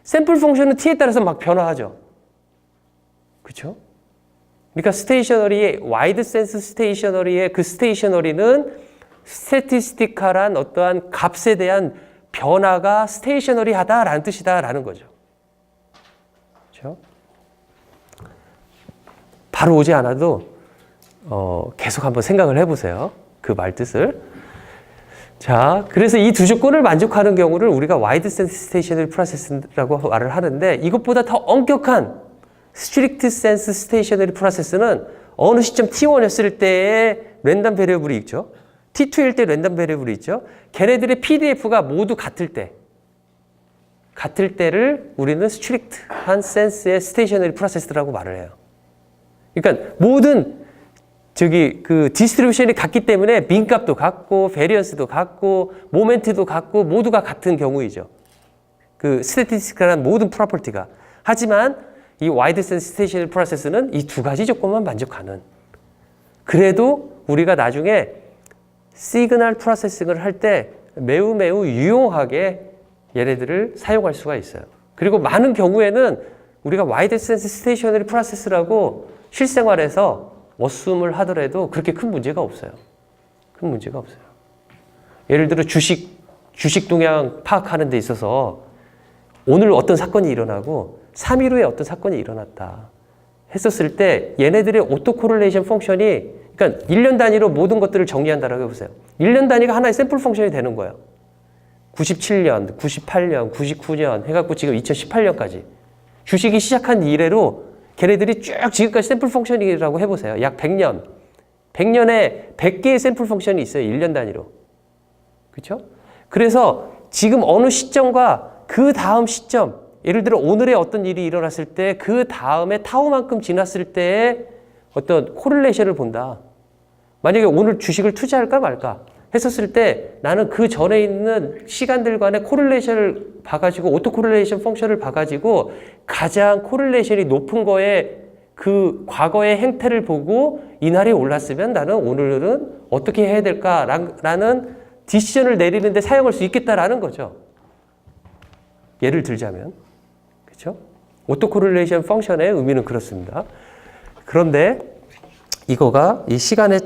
샘플 펑션은 T에 따라서 막 변화하죠. 그렇죠? 그러니까 스테이셔너리의 와이드 센스 스테이셔너리의 그 스테이셔너리는 스태티스티컬한 어떠한 값에 대한 변화가 스테이셔너리하다라는 뜻이다라는 거죠. 그렇죠? 바로 오지 않아도 계속 한번 생각을 해보세요. 그 말 뜻을. 자, 그래서 이 두 조건을 만족하는 경우를 우리가 와이드 센스 스테이셔너리 프로세스라고 말을 하는데 이것보다 더 엄격한 스트릭트 센스 스테이셔너리 프로세스는 어느 시점 T1였을 때의 랜덤 베리어블이 있죠. T2일 때 랜덤 베리어블이 있죠. 걔네들의 PDF가 모두 같을 때를 우리는 스트릭트한 센스의 스테이셔너리 프로세스라고 말을 해요. 그러니까 모든 그 디스트리뷰션이 같기 때문에 민값도 같고 베리언스도 같고 모멘트도 같고 모두가 같은 경우이죠. 그 스태티스틱한 모든 프로퍼티가. 하지만 이 와이드 센스 스테이셔너리 프로세스는 이 두 가지 조건만 만족하는. 그래도 우리가 나중에 시그널 프로세싱을 할 때 매우 유용하게 얘네들을 사용할 수가 있어요. 그리고 많은 경우에는 우리가 와이드 센스 스테이셔너리 프로세스라고 실생활에서 어쌔움을 하더라도 그렇게 큰 문제가 없어요. 큰 문제가 없어요. 예를 들어 주식 동향 파악하는 데 있어서 오늘 어떤 사건이 일어나고 3일 후에 어떤 사건이 일어났다 했었을 때 얘네들의 오토코릴레이션 펑션이, 그러니까 1년 단위로 모든 것들을 정리한다라고 해보세요. 1년 단위가 하나의 샘플 펑션이 되는 거예요. 97년, 98년, 99년 해갖고 지금 2018년까지 주식이 시작한 이래로 걔네들이 쭉 지금까지 샘플 펑션이라고 해보세요. 약 100년. 100년에 100개의 샘플 펑션이 있어요. 1년 단위로. 그렇죠? 그래서 지금 어느 시점과 그 다음 시점, 예를 들어 오늘의 어떤 일이 일어났을 때 그 다음에 타우만큼 지났을 때의 어떤 코릴레이션을 본다. 만약에 오늘 주식을 투자할까 말까 했었을 때 나는 그 전에 있는 시간들 간의 코릴레이션을 봐가지고 오토 코릴레이션 펑션을 봐가지고 가장 코릴레이션이 높은 거에 그 과거의 행태를 보고 이날이 올랐으면 나는 오늘은 어떻게 해야 될까라는 디시전을 내리는데 사용할 수 있겠다라는 거죠. 예를 들자면. 그렇죠? 오토 코릴레이션 펑션의 의미는 그렇습니다. 그런데 이거가 이 시간의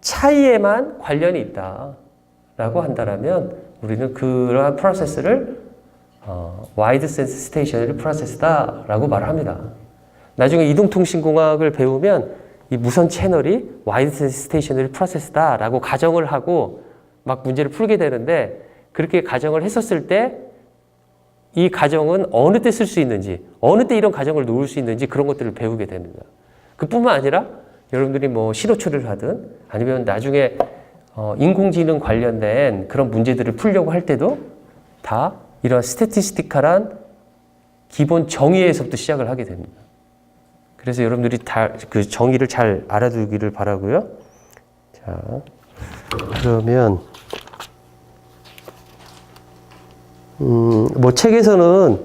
차이에만 관련이 있다라고 한다면 우리는 그러한 프로세스를 와이드 센스 스테이셔너리 프로세스다라고 말을 합니다. 나중에 이동통신공학을 배우면 이 무선 채널이 와이드 센스 스테이셔너리 프로세스다라고 가정을 하고 막 문제를 풀게 되는데, 그렇게 가정을 했었을 때 이 가정은 어느 때 쓸 수 있는지, 어느 때 이런 가정을 놓을 수 있는지 그런 것들을 배우게 됩니다. 그뿐만 아니라 여러분들이 뭐 신호 처리를 하든 아니면 나중에 인공지능 관련된 그런 문제들을 풀려고 할 때도 다 이런 스태티스티컬한 기본 정의에서부터 시작을 하게 됩니다. 그래서 여러분들이 다 그 정의를 잘 알아두기를 바라고요. 자, 그러면 뭐 책에서는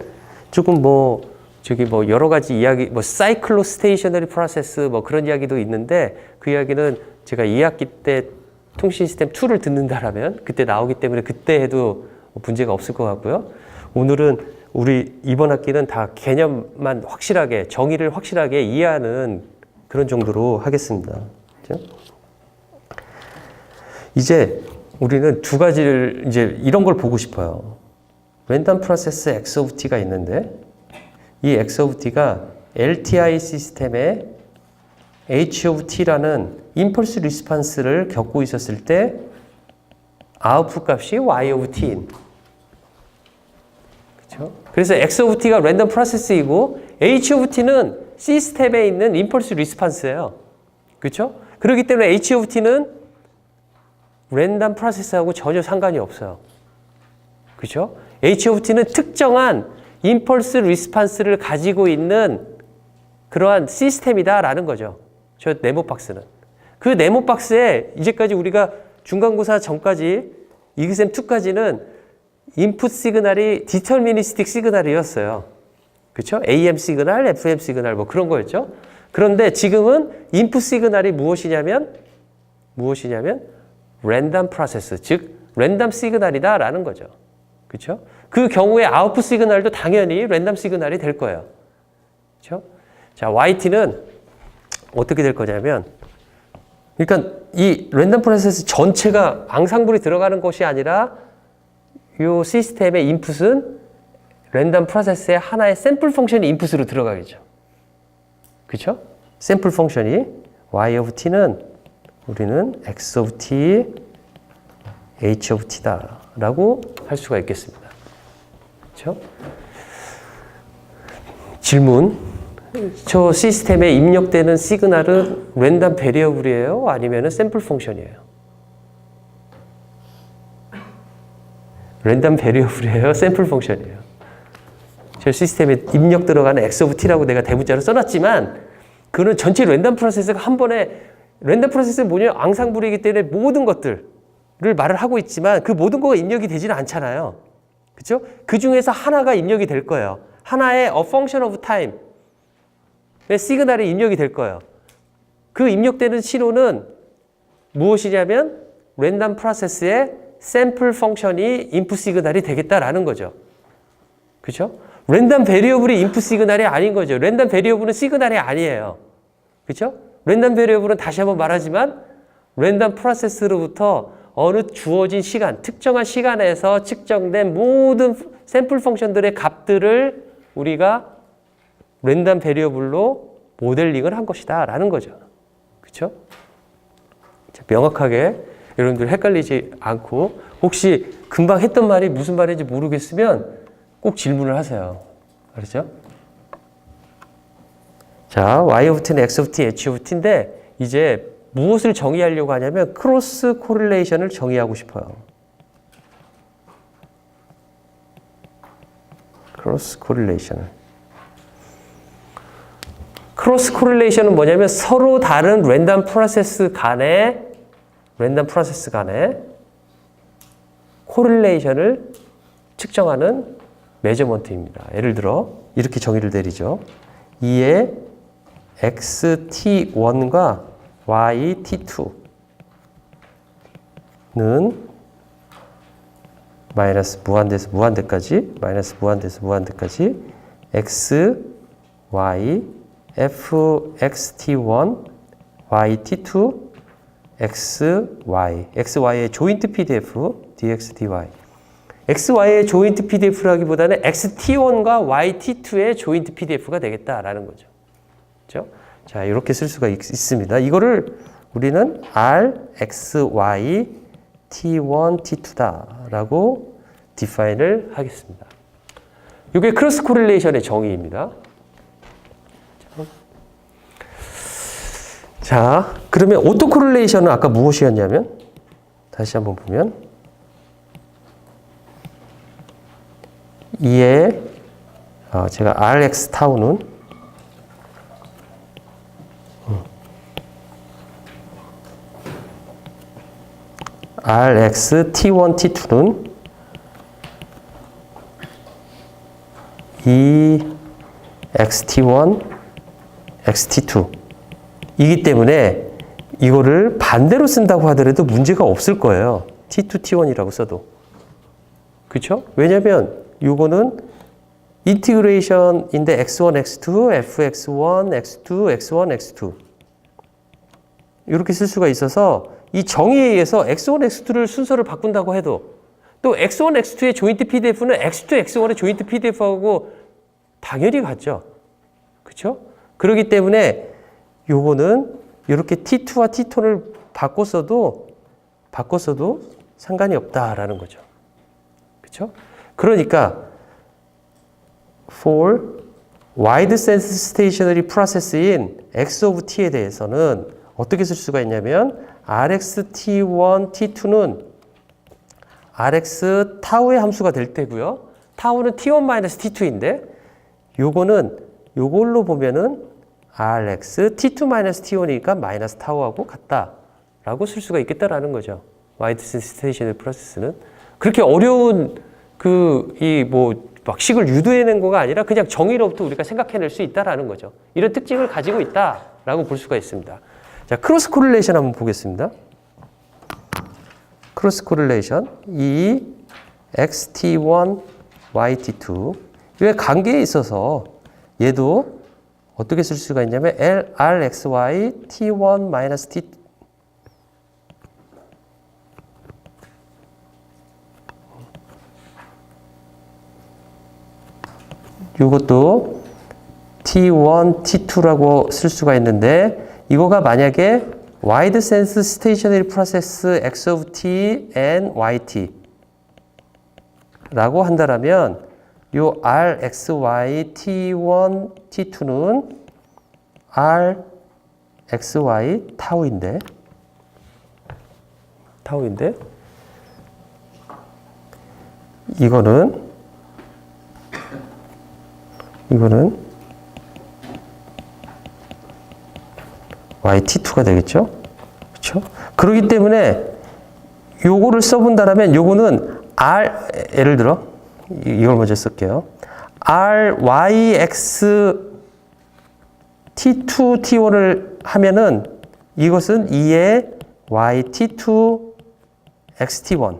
조금 여러 가지 이야기, 사이클로 스테이셔너리 프로세스 그런 이야기도 있는데, 그 이야기는 제가 2학기 때 통신 시스템 2를 듣는다라면 그때 나오기 때문에 그때 해도 문제가 없을 것 같고요. 오늘은 우리 이번 학기는 다 개념만 확실하게, 정의를 확실하게 이해하는 그런 정도로 하겠습니다. 그렇죠? 이제 우리는 두 가지를 이제 이런 걸 보고 싶어요. 랜덤 프로세스 X of T가 있는데 이 X of T가 LTI 시스템의 H of T라는 임펄스 리스판스를 겪고 있었을 때 아웃풋 값이 Y of T인. 그렇죠? 그래서 X of T가 랜덤 프로세스이고 H of T는 시스템에 있는 임펄스 리스판스예요. 그렇죠? 그렇기 때문에 H of T는 랜덤 프로세스하고 전혀 상관이 없어요. 그렇죠? H of T는 특정한 임펄스 리스판스를 가지고 있는 그러한 시스템이다라는 거죠. 저 네모 박스는. 그 네모 박스에 이제까지 우리가 중간고사 전까지 이그셈 2까지는 인풋 시그널이 디터미니스틱 시그널이었어요. 그렇죠? AM 시그널, FM 시그널 그런 거였죠. 그런데 지금은 인풋 시그널이 무엇이냐면 랜덤 프로세스, 즉 랜덤 시그널이다라는 거죠. 그렇죠? 그 경우에 아웃풋 시그널도 당연히 랜덤 시그널이 될 거예요. 그렇죠? 자, YT는 어떻게 될 거냐면, 그러니까 이 랜덤 프로세스 전체가 앙상블이 들어가는 것이 아니라 이 시스템의 인풋은 랜덤 프로세스의 하나의 샘플 펑션이 인풋으로 들어가겠죠. 그렇죠? 샘플 펑션이 Y of T는 우리는 X of T, H of T다라고 할 수가 있겠습니다. 그렇죠? 질문 저 시스템에 입력되는 시그널은 랜덤 베리어블이에요? 아니면 샘플 펑션이에요? 랜덤 베리어블이에요? 샘플 펑션이에요? 저 시스템에 입력 들어가는 x of t라고 내가 대문자로 써놨지만 그는 전체 랜덤 프로세스가 한 번에 랜덤 프로세스는 뭐냐? 앙상블이기 때문에 모든 것들을 말을 하고 있지만 그 모든 거가 입력이 되지는 않잖아요. 그렇죠? 그 중에서 하나가 입력이 될 거예요. 하나의 a function of time 시그널이 입력이 될 거예요. 그 입력되는 신호는 무엇이냐면 랜덤 프로세스의 샘플 펑션이 인풋 시그널이 되겠다라는 거죠. 그렇죠? 랜덤 베리어블이 인풋 시그널이 아닌 거죠. 랜덤 베리어블은 시그널이 아니에요. 그렇죠? 랜덤 베리어블은 다시 한번 말하지만 랜덤 프로세스로부터 어느 주어진 시간, 특정한 시간에서 측정된 모든 샘플 펑션들의 값들을 우리가 랜덤 베리어블로 모델링을 한 것이다 라는 거죠. 그렇죠? 명확하게 여러분들 헷갈리지 않고 혹시 금방 했던 말이 무슨 말인지 모르겠으면 꼭 질문을 하세요. 알았죠? 자, y of t는 x of t, h of t인데 이제 무엇을 정의하려고 하냐면 크로스 코릴레이션을 정의하고 싶어요. 크로스 코릴레이션을. 크로스 코릴레이션은 뭐냐면 서로 다른 랜덤 프로세스 간의 코릴레이션을 측정하는 메저먼트입니다. 예를 들어 이렇게 정의를 내리죠. 2의 xt1과 yt2는 마이너스 무한대에서 무한대까지 마이너스 무한대에서 무한대까지 x, y, fxt1, yt2, xy, xy의 조인트 pdf, dx, dy. xy의 조인트 pdf라기보다는 xt1과 yt2의 조인트 pdf가 되겠다라는 거죠. 그렇죠? 자, 이렇게 쓸 수가 있습니다. 이거를 우리는 r, x, y, t1, t2다라고 디파인을 하겠습니다. 이게 크로스 코릴레이션의 정의입니다. 자, 그러면 오토 코릴레이션은 아까 무엇이었냐면 다시 한번 보면 2의 제가 rx 타우는 rx t1 t2는 이 xt1 xt2 이기 때문에 이거를 반대로 쓴다고 하더라도 문제가 없을 거예요. t2 t1이라고 써도. 그렇죠? 왜냐면 요거는 인티그레이션인데 x1 x2 fx1 x2 x1 x2 이렇게 쓸 수가 있어서 이 정의에 의해서 x1 x2를 순서를 바꾼다고 해도 또 x1 x2의 조인트 pdf는 x2 x1의 조인트 pdf하고 당연히 같죠. 그렇죠? 그렇기 때문에 요거는 이렇게 t2와 t2를 바꿨어도 상관이 없다라는 거죠. 그렇죠? 그러니까 for wide sense stationary process인 x of t에 대해서는 어떻게 쓸 수가 있냐면 rx t1 t2는 rx 타우의 함수가 될 때고요. 타우는 t1 t2인데 요걸로 보면은 rx t2 t1이니까 마이너스 타우하고 같다라고 쓸 수가 있겠다라는 거죠. wide sense stationary process는 그렇게 어려운 막 식을 유도해낸 거가 아니라 그냥 정의로부터 우리가 생각해낼 수 있다라는 거죠. 이런 특징을 가지고 있다라고 볼 수가 있습니다. 자, 크로스 코릴레이션 한번 보겠습니다. 크로스 코릴레이션 이 xt1, yt2 이 관계에 있어서 얘도 어떻게 쓸 수가 있냐면 rxy t1 t 이것도 t1, t2라고 쓸 수가 있는데 이거가 만약에 wide sense stationary process x of t and yt 라고 한다라면 요 RXY T1, T2는 RXY 타우인데 이거는 YT2가 되겠죠? 그렇죠? 그렇기 때문에 요거를 써본다라면 요거는 예를 들어 이걸 먼저 쓸게요. RYX T2, T1을 하면은 이것은 2의 YT2, XT1.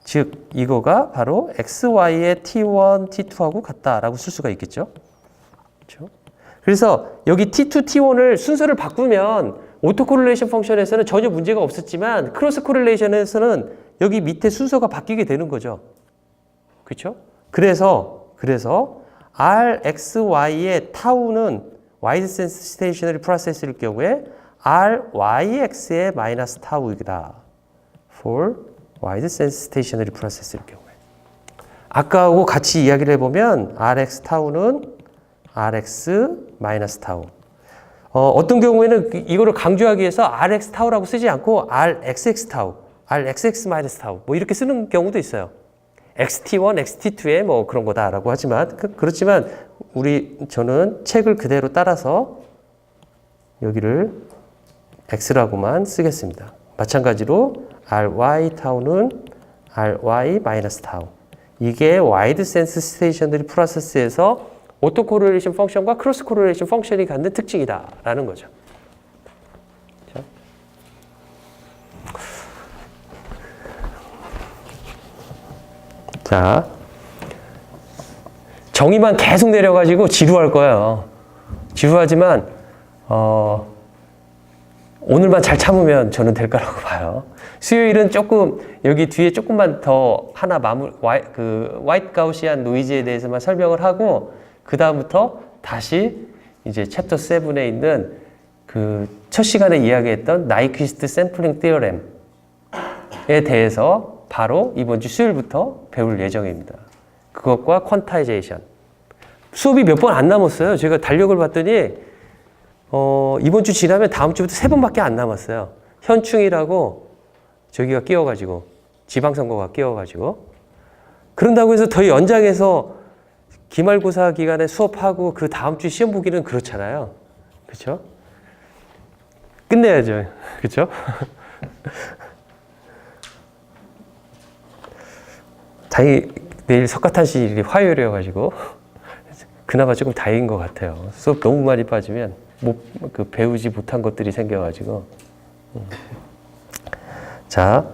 즉, 이거가 바로 XY의 T1, T2하고 같다라고 쓸 수가 있겠죠. 그렇죠? 그래서 여기 T2, T1을 순서를 바꾸면 오토코릴레이션 펑션에서는 전혀 문제가 없었지만 크로스 코릴레이션에서는 여기 밑에 순서가 바뀌게 되는 거죠. 그렇죠? 그래서 RXY의 타우는 와이드 센스 스테이셔너리 프로세스일 경우에 RYX의 마이너스 타우이다. for 와이드 센스 스테이셔너리 프로세스일 경우에. 아까하고 같이 이야기를 해보면 RX 타우는 RX 마이너스 타우. 어떤 경우에는 이거를 강조하기 위해서 RX 타우라고 쓰지 않고 RXX 타우, RXX 마이너스 타우 뭐 이렇게 쓰는 경우도 있어요. XT1, XT2의 뭐 그런 거다라고 하지만 그렇지만 저는 책을 그대로 따라서 여기를 X라고만 쓰겠습니다. 마찬가지로 RY 타우는 RY 마이너스 타우. 이게 와이드 센스 스테이셔너리 프로세스에서 오토 코릴레이션 펑션과 크로스 코릴레이션 펑션이 갖는 특징이다라는 거죠. 자, 정의만 계속 내려가지고 지루할 거예요. 지루하지만 오늘만 잘 참으면 저는 될 거라고 봐요. 수요일은 조금 여기 뒤에 조금만 더 하나 화이트 가우시안 노이즈에 대해서만 설명을 하고 그 다음부터 다시 이제 챕터 7에 있는 그 첫 시간에 이야기했던 나이퀴스트 샘플링 티어렘에 대해서 바로 이번 주 수요일부터 배울 예정입니다. 그것과 퀀타이제이션. 수업이 몇 번 안 남았어요. 제가 달력을 봤더니 이번 주 지나면 다음 주부터 3번밖에 안 남았어요. 현충이라고 저기가 끼어가지고 지방선거가 끼어가지고 그런다고 해서 더 연장해서 기말고사 기간에 수업하고 그 다음 주 시험 보기는 그렇잖아요. 그렇죠? 끝내야죠. 그렇죠? 다행히 내일 석가탄신일이 화요일이어가지고 그나마 조금 다행인 것 같아요. 수업 너무 많이 빠지면 배우지 못한 것들이 생겨가지고. 자,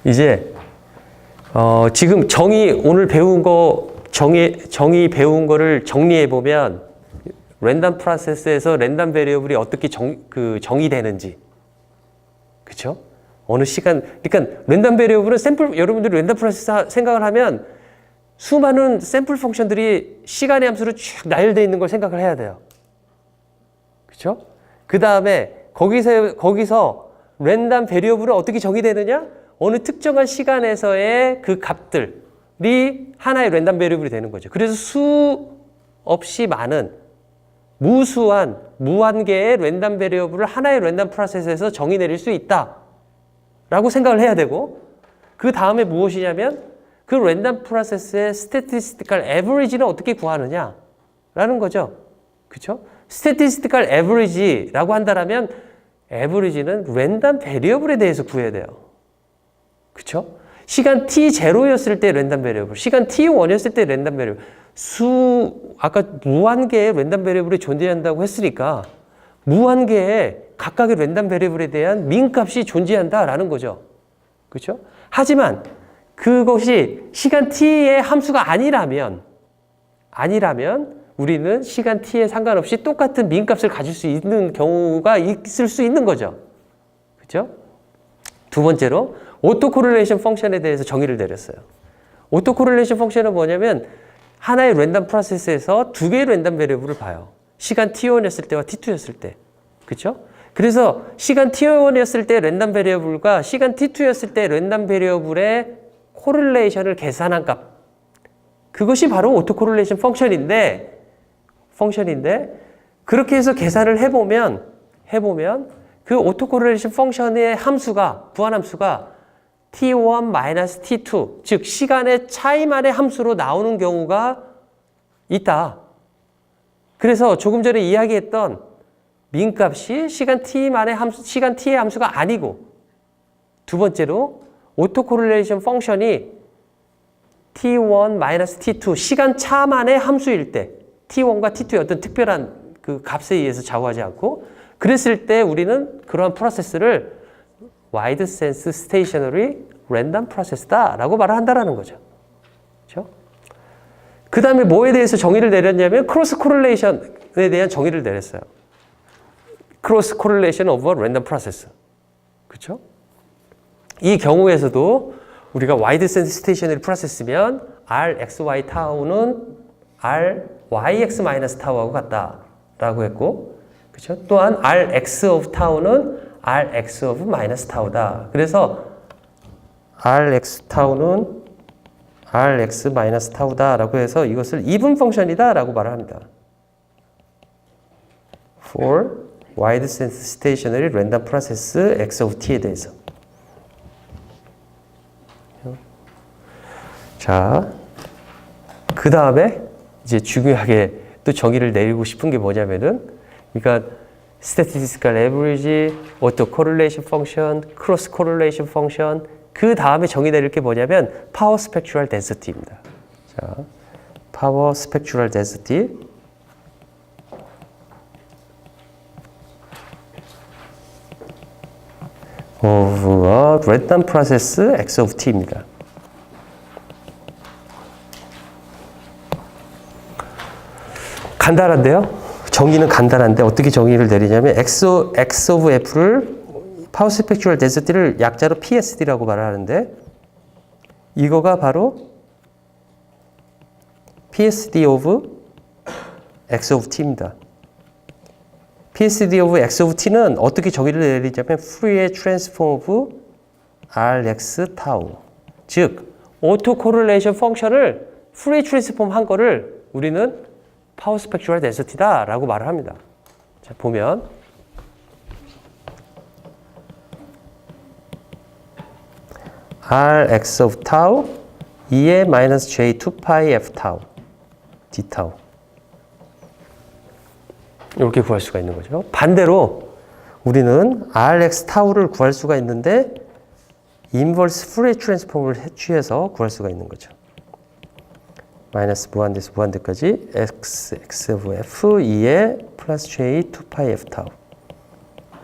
이제 지금 오늘 배운 거 정의 배운 거를 정리해 보면 랜덤 프로세스에서 랜덤 베리어블이 어떻게 정의되는지, 그렇죠? 어느 시간, 그러니까 랜덤 베리어블은 여러분들이 랜덤 프로세스 생각을 하면 수많은 샘플 펑션들이 시간의 함수로 쭉 나열되어 있는 걸 생각을 해야 돼요. 그렇죠? 그 다음에 거기서 랜덤 베리어블은 어떻게 정의되느냐? 어느 특정한 시간에서의 그 값들이 하나의 랜덤 베리어블이 되는 거죠. 그래서 수없이 많은 무한 개의 랜덤 베리어블을 하나의 랜덤 프로세스에서 정의 내릴 수 있다라고 생각을 해야 되고 그 다음에 무엇이냐면 그 랜덤 프로세스의 스태티스티컬 에버리지는 어떻게 구하느냐라는 거죠. 그렇죠? 스태티스티컬 에버리지라고 한다면 에버리지는 랜덤 베리어블에 대해서 구해야 돼요. 그렇죠? 시간 t0였을 때 랜덤 베리어블, 시간 t1이었을 때 랜덤 베리어블. 아까 무한 개의 랜덤 베리어블이 존재한다고 했으니까 무한 개의 각각의 랜덤 베리어블에 대한 민값이 존재한다라는 거죠. 그렇죠? 하지만 그것이 시간 t의 함수가 아니라면 우리는 시간 t에 상관없이 똑같은 민값을 가질 수 있는 경우가 있을 수 있는 거죠. 그렇죠? 두 번째로 오토코릴레이션 펑션에 대해서 정의를 내렸어요. 오토코릴레이션 펑션은 뭐냐면 하나의 랜덤 프로세스에서 두 개의 랜덤 베리어블을 봐요. 시간 t1이었을 때와 t2였을 때. 그렇죠? 그래서 시간 t1이었을 때 랜덤 베리어블과 시간 t2였을 때 랜덤 베리어블의 코릴레이션을 계산한 값. 그것이 바로 오토코릴레이션 펑션인데 그렇게 해서 계산을 해보면 그 오토코릴레이션 펑션의 함수가 부환함수가 t1 t2 즉 시간의 차이만의 함수로 나오는 경우가 있다. 그래서 조금 전에 이야기했던 민값이 시간 t의 함수가 아니고 두 번째로 오토코릴레이션 펑션이 t1 t2 시간 차만의 함수일 때 t1과 t2의 어떤 특별한 그 값에 의해서 좌우하지 않고 그랬을 때 우리는 그러한 프로세스를 와이드 센스 스테이셔너리 랜덤 프로세스다라고 말을 한다라는 거죠. 그렇죠? 그 다음에 뭐에 대해서 정의를 내렸냐면 크로스 코릴레이션에 대한 정의를 내렸어요. 크로스 코릴레이션 오브 랜덤 프로세스. 그렇죠? 이 경우에서도 우리가 와이드 센스 스테이셔너리 프로세스면 RXY 타우는 RYX 마이너스 타우하고 같다라고 했고, 그렇죠? 또한 RX of 타우는 RX of 마이너스 타우다. 그래서 RX 타우는 RX 마이너스 타우다라고 해서 이것을 이분 펑션이다라고 말을 합니다. For wide sense stationary random process X of t에 대해서. 자, 그 다음에 이제 중요하게 또 정의를 내리고 싶은 게 뭐냐면은, 그러니까 statistical average, autocorrelation function, cross correlation function, 그 다음에 정의 내릴 게 뭐냐면 power spectral density입니다. 자, power spectral density. of a random process X of t입니다. 간단한데요? 정의는 간단한데 어떻게 정의를 내리냐면 X of F를 파워 스펙츄럴 덴시티를 약자로 PSD라고 말을 하는데 이거가 바로 PSD of X of T입니다. PSD of X of T는 어떻게 정의를 내리냐면 Fourier transform of RX 타우. 즉, 오토 코릴레이션 펑션을 Fourier transform 한 거를 우리는 파워 스펙츄럴 덴시티다 라고 말을 합니다. 자, 보면 Rx of tau 2의 마이너스 J2 파이 F 타우 D 타우 이렇게 구할 수가 있는 거죠. 반대로 우리는 Rx 타우를 구할 수가 있는데 인버스 Fourier 트랜스폼을 취해서 구할 수가 있는 거죠. 마이너스 무한대에서 무한대까지 X of F 2의 플러스 J 2파이 F 타우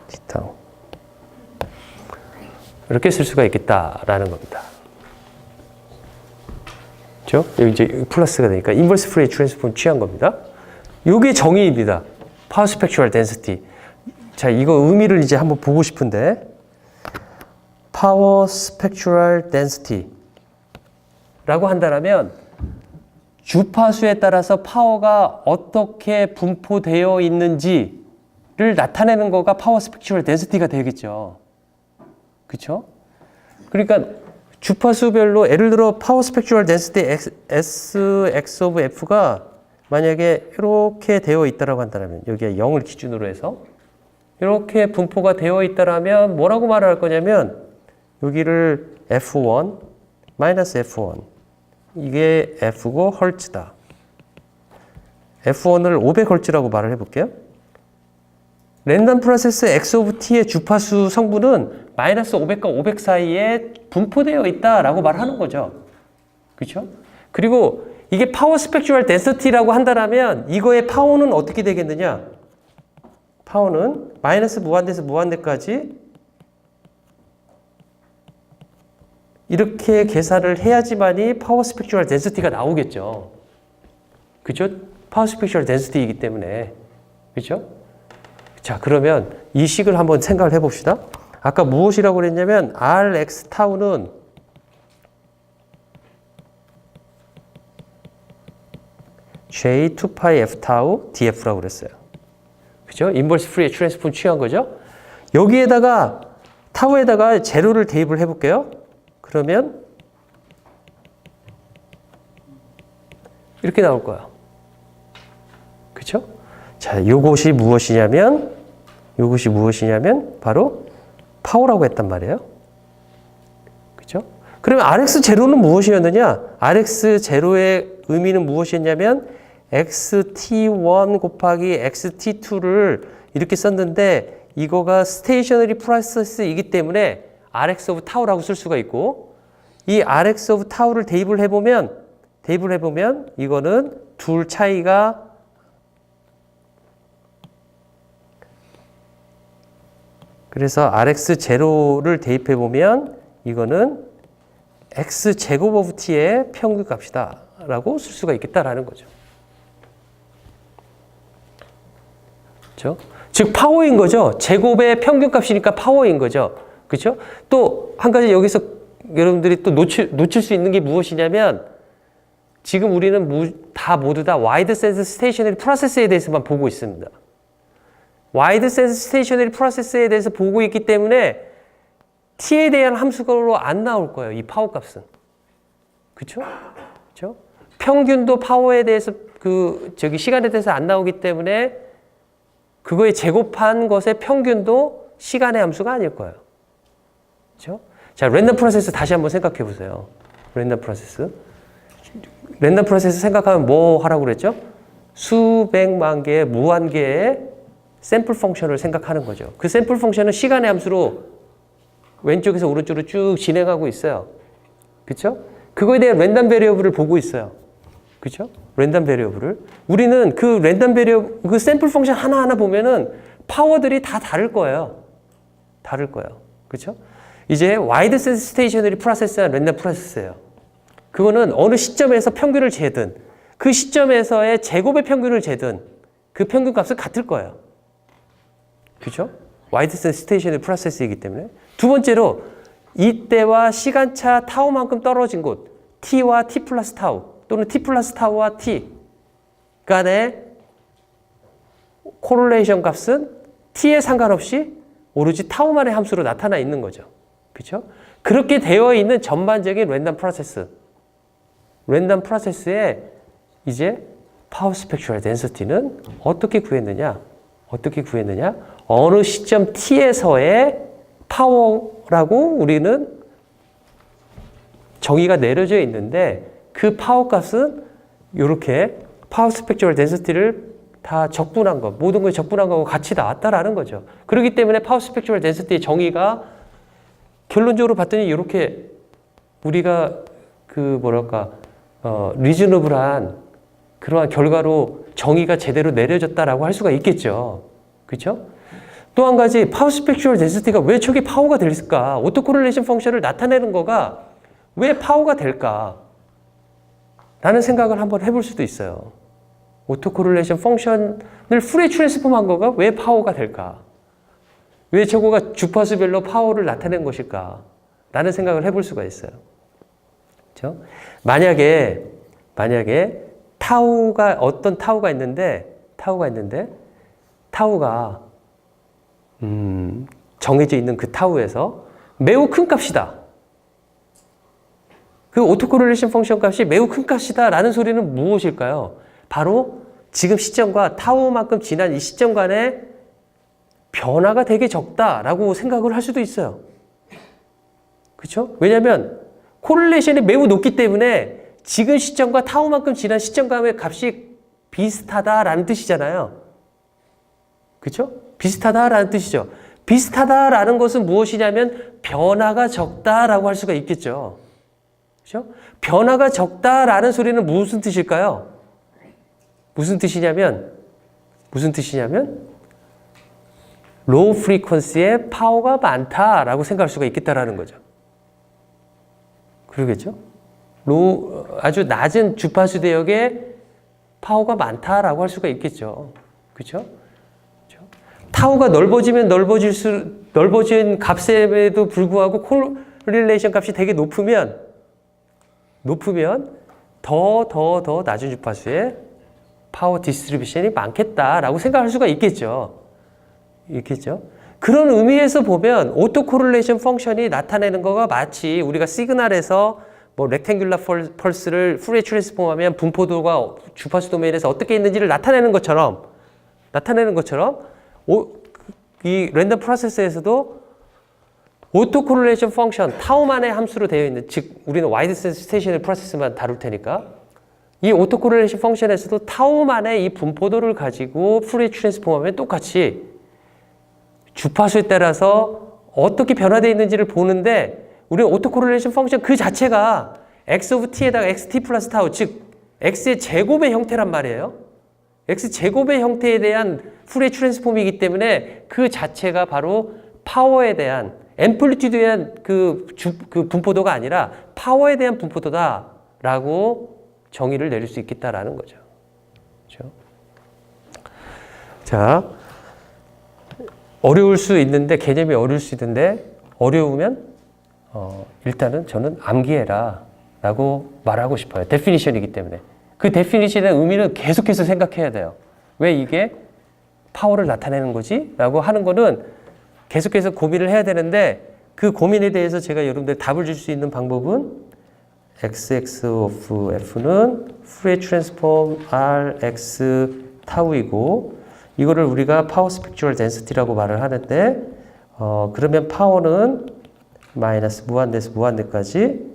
D 타우 이렇게 쓸 수가 있겠다라는 겁니다. 그렇죠? 여기 이제 플러스가 되니까 인버스 프레이 트랜스폼 취한 겁니다. 이게 정의입니다. 파워 스펙츄럴 덴시티. 자, 이거 의미를 이제 한번 보고 싶은데 파워 스펙츄럴 덴시티라고 한다면 주파수에 따라서 파워가 어떻게 분포되어 있는지를 나타내는 거가 파워 스펙츄럴 덴시티가 되겠죠. 그렇죠? 그러니까 주파수별로 예를 들어 파워 스펙츄럴 덴시티 Sx of F가 만약에 이렇게 되어 있다라고 한다면 여기에 0을 기준으로 해서 이렇게 분포가 되어 있다라면 뭐라고 말을 할 거냐면 여기를 F1 마이너스 F1 이게 F고 헐츠다. F1을 500헐츠라고 말을 해볼게요. 랜덤 프로세스 X of T의 주파수 성분은 마이너스 500과 500 사이에 분포되어 있다라고 말하는 거죠. 그렇죠? 그리고 이게 파워 스펙츄럴 덴시티라고 한다면 이거의 파워는 어떻게 되겠느냐? 파워는 마이너스 무한대에서 무한대까지 이렇게 계산을 해야지만이 파워 스펙츄럴 덴시티가 나오겠죠. 그렇죠? 파워 스펙츄럴 덴시티이기 때문에. 그렇죠? 자, 그러면 이 식을 한번 생각을 해봅시다. 아까 무엇이라고 그랬냐면 Rx 타우는 J2파이 F 타우 DF라고 그랬어요. 그죠? 인버스 프리의 트랜스폼 취한 거죠? 여기에다가 타우에다가 제로를 대입을 해볼게요. 그러면 이렇게 나올 거예요. 그렇죠? 자, 이것이 무엇이냐면 바로 파워라고 했단 말이에요. 그렇죠? 그러면 RX0는 무엇이었느냐? RX0의 의미는 무엇이었냐면 XT1 곱하기 XT2를 이렇게 썼는데 이거가 스테이셔너리 프로세스이기 때문에 RX of 타우라고 쓸 수가 있고 이 RX of 타우를 대입을 해보면 이거는 둘 차이가 그래서 RX0를 대입해보면 이거는 X제곱 오브 T의 평균값이다 라고 쓸 수가 있겠다라는 거죠. 그렇죠? 즉 파워인 거죠. 제곱의 평균값이니까 파워인 거죠. 그렇죠? 또 한 가지 여기서 여러분들이 또 놓칠 수 있는 게 무엇이냐면 지금 우리는 모두 다 와이드 센스 스테이셔너리 프로세스에 대해서만 보고 있습니다. 와이드 센스 스테이셔너리 프로세스에 대해서 보고 있기 때문에 T에 대한 함수로 안 나올 거예요. 이 파워 값은. 그렇죠? 그렇죠? 평균도 파워에 대해서 시간에 대해서 안 나오기 때문에 그거에 제곱한 것의 평균도 시간의 함수가 아닐 거예요. 그렇죠? 자, 랜덤 프로세스 다시 한번 생각해 보세요. 랜덤 프로세스 생각하면 뭐 하라고 그랬죠? 수백만 개의 무한 개의 샘플 펑션을 생각하는 거죠. 그 샘플 펑션은 시간의 함수로 왼쪽에서 오른쪽으로 쭉 진행하고 있어요. 그렇죠? 그거에 대한 랜덤 베리어블을 보고 있어요. 그렇죠? 랜덤 베리어블을. 우리는 그 랜덤 베리어블, 그 샘플 펑션 하나하나 보면은 파워들이 다 다를 거예요. 그렇죠? 이제 와이드 센스 스테이셔너리 프로세스와 랜덤 프로세스예요. 그거는 어느 시점에서 평균을 재든 그 시점에서의 제곱의 평균을 재든 그 평균값은 같을 거예요. 그렇죠? 와이드 센스 스테이셔너리 프로세스이기 때문에. 두 번째로 이때와 시간차 타우만큼 떨어진 곳 T와 T 플러스 타우 또는 T 플러스 타우와 T 간의 코릴레이션 값은 T에 상관없이 오로지 타우만의 함수로 나타나 있는 거죠. 그렇죠? 그렇게 되어 있는 전반적인 랜덤 프로세스의 이제 파워 스펙츄얼 덴시티는 어떻게 구했느냐? 어느 시점 T에서의 파워라고 우리는 정의가 내려져 있는데 그 파워 값은 이렇게 파워 스펙츄얼 덴시티를 다 적분한 것, 모든 걸 적분한 거하고 같이 나왔다라는 거죠. 그렇기 때문에 파워 스펙츄얼 덴시티의 정의가 결론적으로 봤더니 이렇게 우리가 리즈너블한 그러한 결과로 정의가 제대로 내려졌다라고 할 수가 있겠죠. 그렇죠? 또 한 가지 파워 스펙츄얼 덴시티가 왜 저게 파워가 될까? 오토코릴레이션 펑션을 나타내는 거가 왜 파워가 될까? 라는 생각을 한번 해볼 수도 있어요. 오토코릴레이션 펑션을 풀에 트랜스폼한 거가 왜 파워가 될까? 왜 저거가 주파수별로 파워를 나타낸 것일까? 라는 생각을 해볼 수가 있어요. 그렇죠? 만약에 어떤 타우가 있는데 타우가 정해져 있는 그 타우에서 매우 큰 값이다. 그 오토코릴레이션 펑션 값이 매우 큰 값이다 라는 소리는 무엇일까요? 바로 지금 시점과 타우만큼 지난 이 시점 간의 변화가 되게 적다라고 생각을 할 수도 있어요. 그렇죠? 왜냐하면 코릴레이션이 매우 높기 때문에 지금 시점과 타우만큼 지난 시점 간의 값이 비슷하다라는 뜻이잖아요. 그렇죠? 비슷하다라는 뜻이죠. 비슷하다라는 것은 무엇이냐면 변화가 적다라고 할 수가 있겠죠. 그렇죠? 변화가 적다라는 소리는 무슨 뜻일까요? 무슨 뜻이냐면 로우 프리퀀시에 파워가 많다라고 생각할 수가 있겠다라는 거죠. 그러겠죠? 아주 낮은 주파수 대역에 파워가 많다라고 할 수가 있겠죠. 그렇죠? 타우가 넓어진 값임에도 불구하고 코릴레이션 값이 되게 높으면 더 낮은 주파수에 파워 디스트리뷰션이 많겠다라고 생각할 수가 있겠죠. 그런 의미에서 보면 오토코릴레이션 펑션이 나타내는 거가 마치 우리가 시그널에서 뭐 렉탱귤라 펄스를 푸리에 트랜스폼하면 분포도가 주파수 도메인에서 어떻게 있는지를 나타내는 것처럼 이 랜덤 프로세스에서도 오토 코릴레이션 펑션 타우만의 함수로 되어 있는, 즉 우리는 와이드 스테이셔너리 프로세스만 다룰 테니까 이 오토 코릴레이션 펑션에서도 타우만의 이 분포도를 가지고 푸리에 트랜스폼하면 똑같이 주파수에 따라서 어떻게 변화되어 있는지를 보는데, 우리는 오토 코릴레이션 펑션 그 자체가 x of t에다가 xt 플러스 타우, 즉 x의 제곱의 형태란 말이에요. x 제곱의 형태에 대한 푸리에 트랜스폼이기 때문에 그 자체가 바로 파워에 대한, 앰플리튜드에 대한 그 분포도가 아니라 파워에 대한 분포도다라고 정의를 내릴 수 있겠다라는 거죠. 그렇죠? 자, 어려울 수 있는데, 개념이 어려울 수 있는데, 어려우면 일단은 저는 암기해라 라고 말하고 싶어요. 데피니션이기 때문에. 그 데피니션의 의미는 계속해서 생각해야 돼요. 왜 이게 파워를 나타내는 거지? 라고 하는 거는 계속해서 고민을 해야 되는데, 그 고민에 대해서 제가 여러분들 답을 줄 수 있는 방법은 xx of f는 푸리에 트랜스폼 rx 타우이고, 이거를 우리가 파워 스펙츄럴 덴시티라고 말을 하는데, 그러면 파워는 마이너스 무한대에서 무한대까지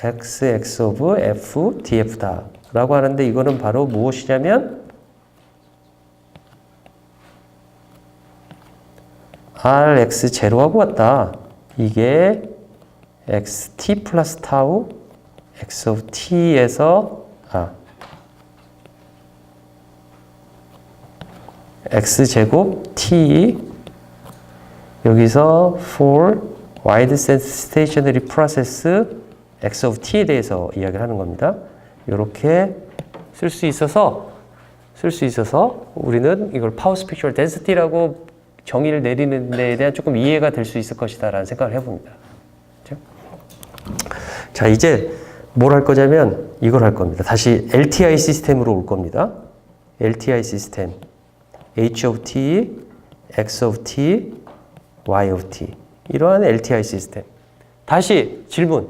xx of f df다 라고 하는데, 이거는 바로 무엇이냐면 rx 제로하고 같다. 이게 xt 플러스 타우 x of t에서 x제곱 t 여기서 for wide stationary process x of t에 대해서 이야기를 하는 겁니다. 이렇게 쓸 수 있어서 우리는 이걸 파워 스펙츄럴 덴시티라고 정의를 내리는 데에 대한 조금 이해가 될 수 있을 것이다 라는 생각을 해봅니다. 그렇죠? 자, 이제 뭘 할 거냐면 이걸 할 겁니다. 다시 LTI 시스템으로 올 겁니다. LTI 시스템 H of T, X of T, Y of T, 이러한 LTI 시스템. 다시 질문.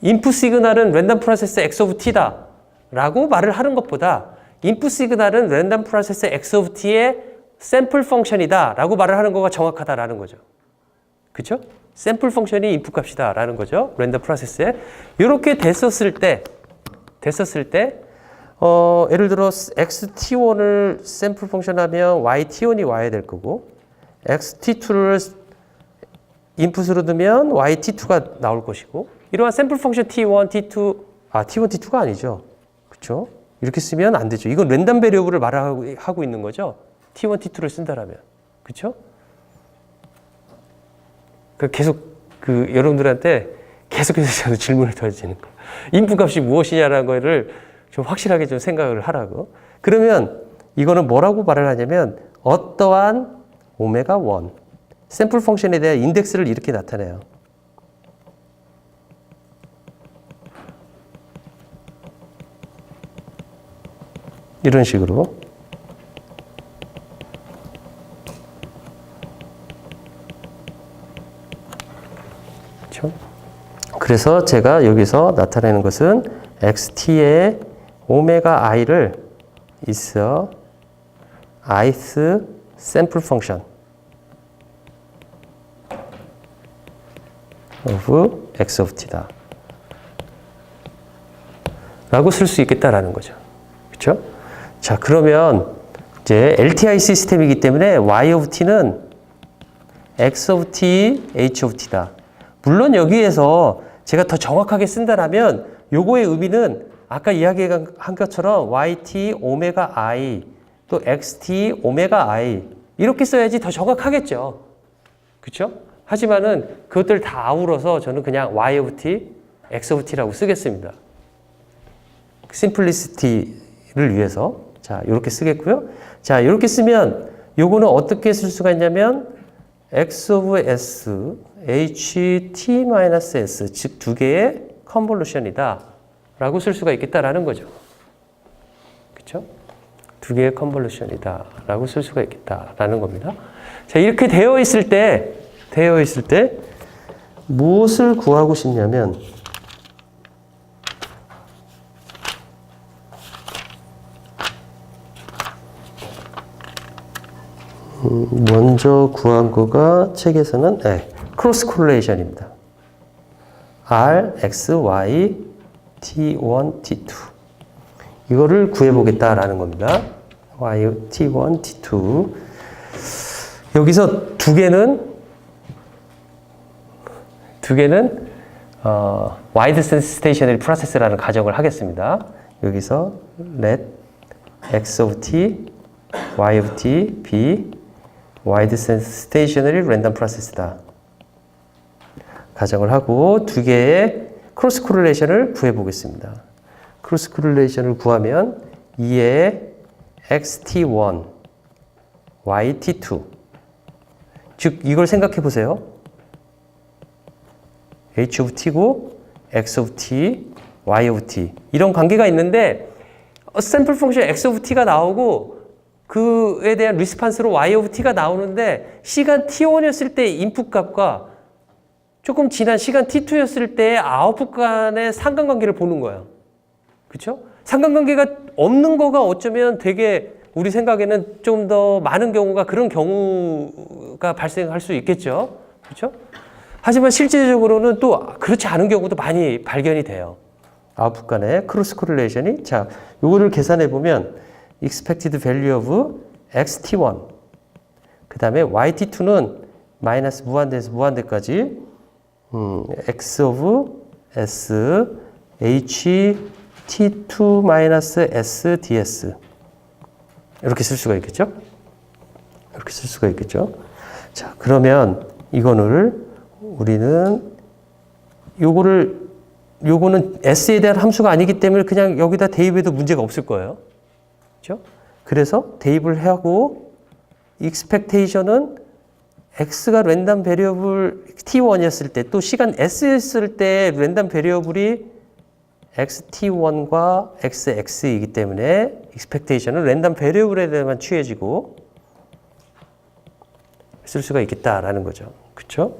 인풋 시그널은 랜덤 프로세스 X of T다 라고 말을 하는 것보다 인풋 시그널은 랜덤 프로세스 X of T의 샘플 펑션이다 라고 말을 하는 거가 정확하다라는 거죠. 그렇죠? 샘플 펑션이 인풋 값이다 라는 거죠. 랜덤 프로세스에. 이렇게 됐었을 때 예를 들어 xt1을 샘플 펑션 하면 yt1이 와야 될 거고, xt2를 인풋으로 두면 yt2가 나올 것이고, 이러한 샘플 펑션 t1, t2, t1, t2가 아니죠. 그렇죠? 이렇게 쓰면 안 되죠. 이건 랜덤 베리어블을 말하고 있는 거죠. t1, t2를 쓴다라면. 그렇죠? 계속 여러분들한테 계속해서 저도 질문을 던지는 거. 인풋 값이 무엇이냐라는 거를 좀 확실하게 좀 생각을 하라고. 그러면 이거는 뭐라고 말을 하냐면 어떠한 오메가 1 샘플 펑션에 대한 인덱스를 이렇게 나타내요. 이런 식으로. 그렇죠? 그래서 제가 여기서 나타내는 것은 xt의 오메가 i를 있어 ith 샘플 펑션 of x of t다 라고 쓸 수 있겠다라는 거죠. 그렇죠? 자, 그러면 이제 LTI 시스템이기 때문에 y of t는 x of t, h of t다. 물론 여기에서 제가 더 정확하게 쓴다라면 요거의 의미는 아까 이야기한 것처럼 yt 오메가 i 또 xt 오메가 i 이렇게 써야지 더 정확하겠죠. 그렇죠? 하지만은 그것들 다 아우러서 저는 그냥 y of t, x of t라고 쓰겠습니다. 심플리시티를 위해서. 자, 이렇게 쓰겠고요. 자, 이렇게 쓰면 요거는 어떻게 쓸 수가 있냐면 x of s, ht-s, 즉 두 개의 컨볼루션이다 라고 쓸 수가 있겠다라는 거죠. 그렇죠? 두 개의 컨볼루션이다 라고 쓸 수가 있겠다라는 겁니다. 자, 이렇게 되어 있을 때 무엇을 구하고 싶냐면 먼저 구한 거가 책에서는 크로스 콜레이션입니다. R, X, Y, T1, T2 이거를 구해보겠다라는 겁니다. Y, T1, T2 여기서 두 개는 와이드 센스 스테이셔너리 프로세스라는 가정을 하겠습니다. 여기서 let X of T, Y of T be 와이드 센스 스테이셔너리 랜덤 프로세스다. 가정을 하고 두 개의 크로스 코릴레이션을 구해 보겠습니다. 크로스 코릴레이션을 구하면 2의 XT1, YT2 즉 이걸 생각해 보세요. H of T고 X of T, Y of T 이런 관계가 있는데 샘플 펑션 X of T가 나오고 그에 대한 리스판스로 Y of T가 나오는데 시간 T1이었을 때의 인풋 값과 조금 지난 시간 T2였을 때의 아웃풋 간의 상관관계를 보는 거예요. 그렇죠? 상관관계가 없는 거가 어쩌면 되게 우리 생각에는 좀 더 많은 경우가 그런 경우가 발생할 수 있겠죠. 그렇죠? 하지만 실제적으로는 또 그렇지 않은 경우도 많이 발견이 돼요. 아웃풋 간의 크로스 코릴레이션이 자, 요거를 계산해 보면 expected value of xt1 그 다음에 yt2는 마이너스 무한대에서 무한대까지 x of s h t2 마이너스 s ds 이렇게 쓸 수가 있겠죠? 이렇게 쓸 수가 있겠죠? 자, 그러면 이거를 우리는 요거는 s에 대한 함수가 아니기 때문에 그냥 여기다 대입해도 문제가 없을 거예요. 그렇죠? 그래서 대입을 하고 expectation은 x가 랜덤 베리어블 t1이었을 때 또 시간 s였을 때 랜덤 베리어블이 xt1과 xx이기 때문에 expectation은 랜덤 베리어블에 대해만 취해지고 쓸 수가 있겠다라는 거죠. 그렇죠?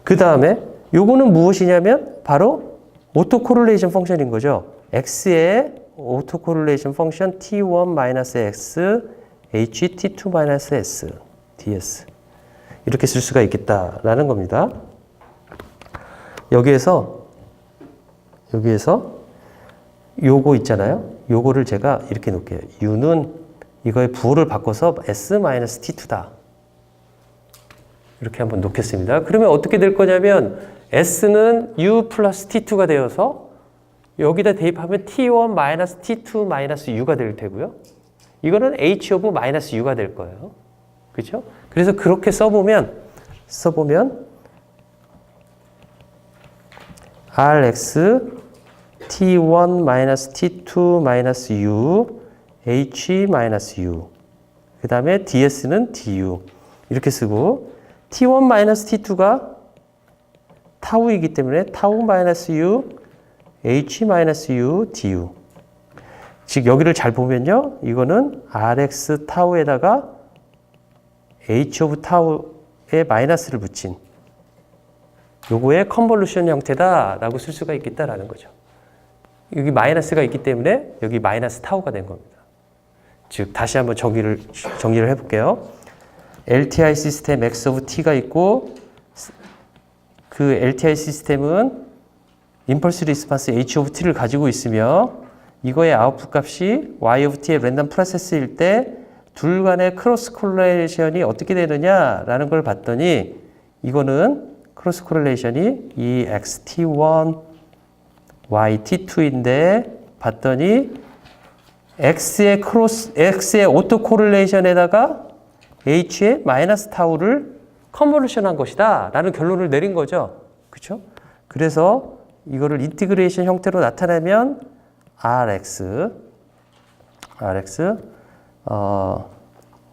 그 다음에 요거는 무엇이냐면 바로 오토 코릴레이션 펑션인 거죠. x의 오토 코릴레이션 펑션 t1-x ht2-s ds 이렇게 쓸 수가 있겠다라는 겁니다. 여기에서 요거 있잖아요. 요거를 제가 이렇게 놓을게요. u는 이거의 부호를 바꿔서 s-t2다. 이렇게 한번 놓겠습니다. 그러면 어떻게 될 거냐면 s는 u 플러스 t2가 되어서 여기다 대입하면 t1-t2-u가 될 테고요. 이거는 h of -u가 될 거예요. 그렇죠? 그래서 그렇게 써보면 rx t1-t2-u h-u 그 다음에 ds는 du 이렇게 쓰고 t1-t2가 타우이기 때문에 타우-u h-u du 즉 여기를 잘 보면요 이거는 rx 타우에다가 h of 타우에 마이너스를 붙인 요거의 컨볼루션 형태다라고 쓸 수가 있겠다라는 거죠. 여기 마이너스가 있기 때문에 여기 마이너스 타우가 된 겁니다. 즉 다시 한번 정리를 해볼게요. LTI 시스템 X of T가 있고 그 LTI 시스템은 임펄스 리스판스 H of T를 가지고 있으며 이거의 아웃풋 값이 Y of T의 랜덤 프로세스일 때 둘 간의 크로스 콜레이션이 어떻게 되느냐라는 걸 봤더니 이거는 크로스 콜레이션이 이 XT1, YT2인데 봤더니 X의 오토 콜레이션에다가 H의 마이너스 타우를 컨볼루션 한 것이다 라는 결론을 내린 거죠. 그렇죠? 그래서 이거를 인티그레이션 형태로 나타내면 RX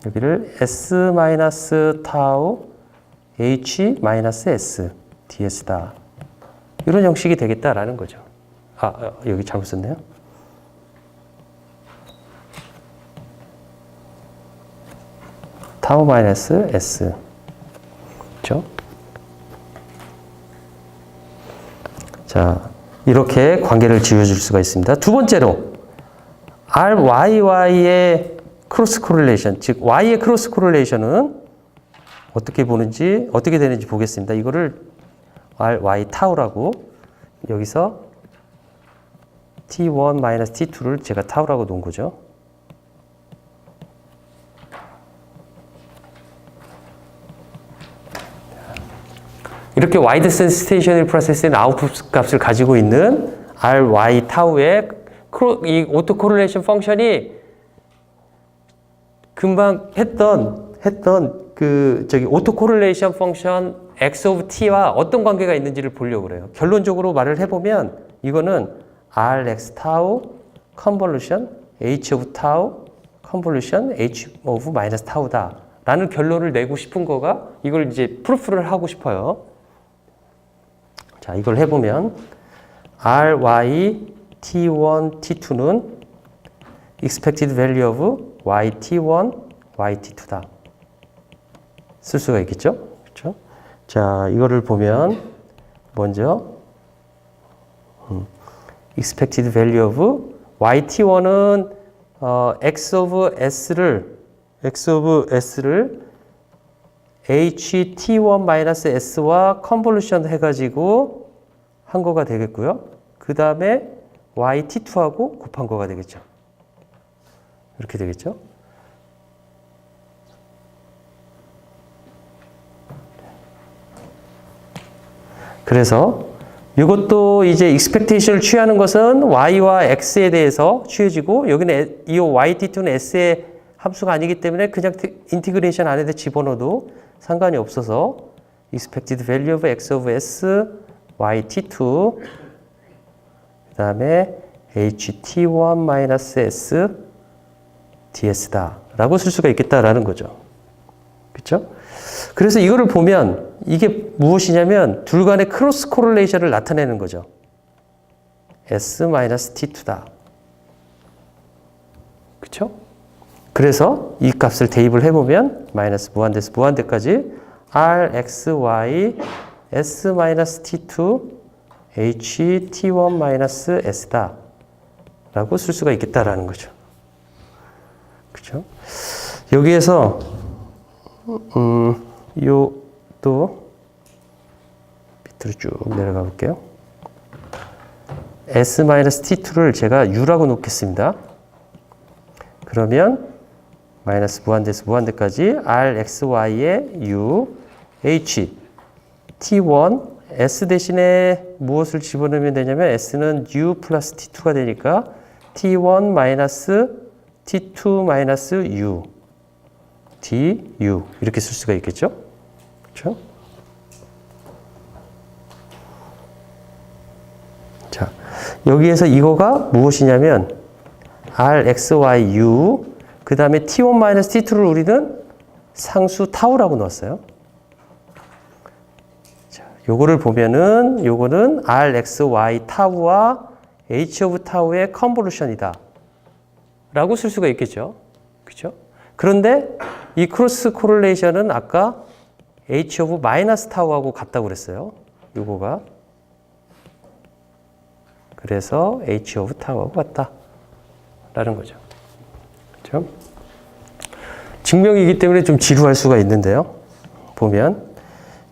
여기를 S-타우 H-S DS다. 이런 형식이 되겠다라는 거죠. 여기 잘못 썼네요. 타우 마이너스 S. 그렇죠? 자, 이렇게 관계를 지어줄 수가 있습니다. 두 번째로 RYY의 크로스 코릴레이션, 즉 Y의 크로스 코릴레이션은 어떻게 되는지 보겠습니다. 이거를 y 타우라고 여기서 t1 마이너스 t2를 제가 타우라고 놓은 거죠. 이렇게 와이드 센시테이셔널 프로세스의 아웃풋 값을 가지고 있는 ry 타우의 이 오토 코릴레이션 펑션이 금방 했던 오토 코릴레이션 펑션 x of t와 어떤 관계가 있는지를 보려고 그래요. 결론적으로 말을 해보면 이거는 rx 타우 컨볼루션 h of 타우 컨볼루션 h of 마이너스 타우다 라는 결론을 내고 싶은 거가 이걸 이제 프루프를 하고 싶어요. 자, 이걸 해보면 ry t1 t2는 expected value of yt1 yt2다 쓸 수가 있겠죠? 그렇죠? 자, 이거를 보면 먼저 expected value of yt1은 x of s를 ht1-s와 컨볼루션 해가지고 한 거가 되겠고요. 그 다음에 yt2하고 곱한 거가 되겠죠. 이렇게 되겠죠. 그래서 이것도 이제 expectation을 취하는 것은 y와 x에 대해서 취해지고 여기는 이 yt2는 s의 함수가 아니기 때문에 그냥 인티그레이션 안에 집어넣어도 상관이 없어서 expected value of x of s yt2 그 다음에 ht1-s ds다 라고 쓸 수가 있겠다라는 거죠. 그렇죠? 그래서 이거를 보면 이게 무엇이냐면 둘 간의 크로스 코릴레이션을 나타내는 거죠. s-t2다. 그렇죠? 그래서 이 값을 대입을 해보면 마이너스 무한대에서 무한대까지 rxy s-t2 ht1-s다 라고 쓸 수가 있겠다라는 거죠. 그렇죠? 여기에서 또 밑으로 쭉 내려가 볼게요. s-t2를 제가 u라고 놓겠습니다. 그러면 마이너스 무한대에서 무한대까지 rxy의 u, h, t1, s 대신에 무엇을 집어넣으면 되냐면 s는 u 플러스 t2가 되니까 t1 마이너스 t2 마이너스 u, du 이렇게 쓸 수가 있겠죠? 그렇죠? 자, 여기에서 이거가 무엇이냐면 rxyu 그 다음에 t1 마이너스 t2를 우리는 상수 타우라고 넣었어요. 자, 요거를 보면은 요거는 rxy 타우와 h of 타우의 컨볼루션이다 라고 쓸 수가 있겠죠. 그렇죠? 그런데 이 크로스 코릴레이션은 아까 h of 마이너스 타우하고 같다고 그랬어요. 요거가. 그래서 h of 타우하고 같다 라는 거죠. 그렇죠? 증명이기 때문에 좀 지루할 수가 있는데요. 보면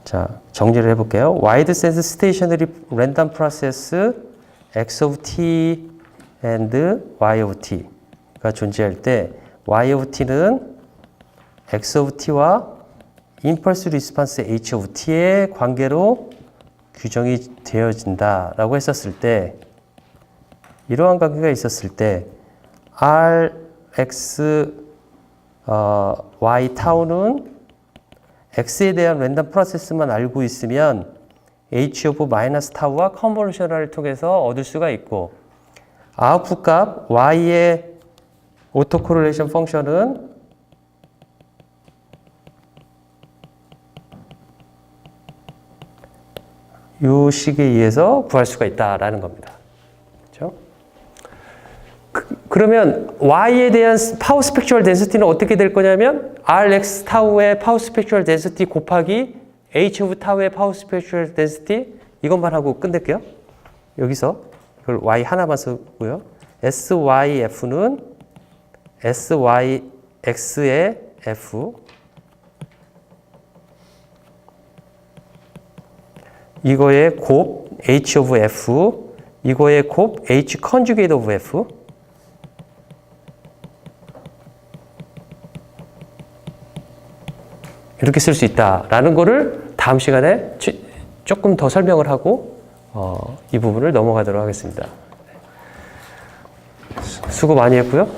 자, 정리를 해볼게요. Wide sense stationary random process x of t and y of t가 존재할 때 y of t는 x of t와 impulse response h of t의 관계로 규정이 되어진다라고 했었을 때 이러한 관계가 있었을 때 rx y 타우는 x에 대한 랜덤 프로세스만 알고 있으면 h of 마이너스 타우와 컨볼루션을 통해서 얻을 수가 있고 아웃풋 값 y의 오토 코릴레이션 펑션은 이 식에 의해서 구할 수가 있다라는 겁니다. 그렇죠? 그러면 y에 대한 파워 스펙츄얼 덴시티는 어떻게 될 거냐면 rx 타우의 파워 스펙츄얼 덴시티 곱하기 h of 타우의 파워 스펙츄얼 덴시티 이것만 하고 끝낼게요. 여기서 이걸 y 하나만 쓰고요. syf는 syx의 f 이거의 곱 H of F, 이거의 곱 H conjugate of F. 이렇게 쓸 수 있다라는 거를 다음 시간에 조금 더 설명을 하고 이 부분을 넘어가도록 하겠습니다. 수고 많이 했고요.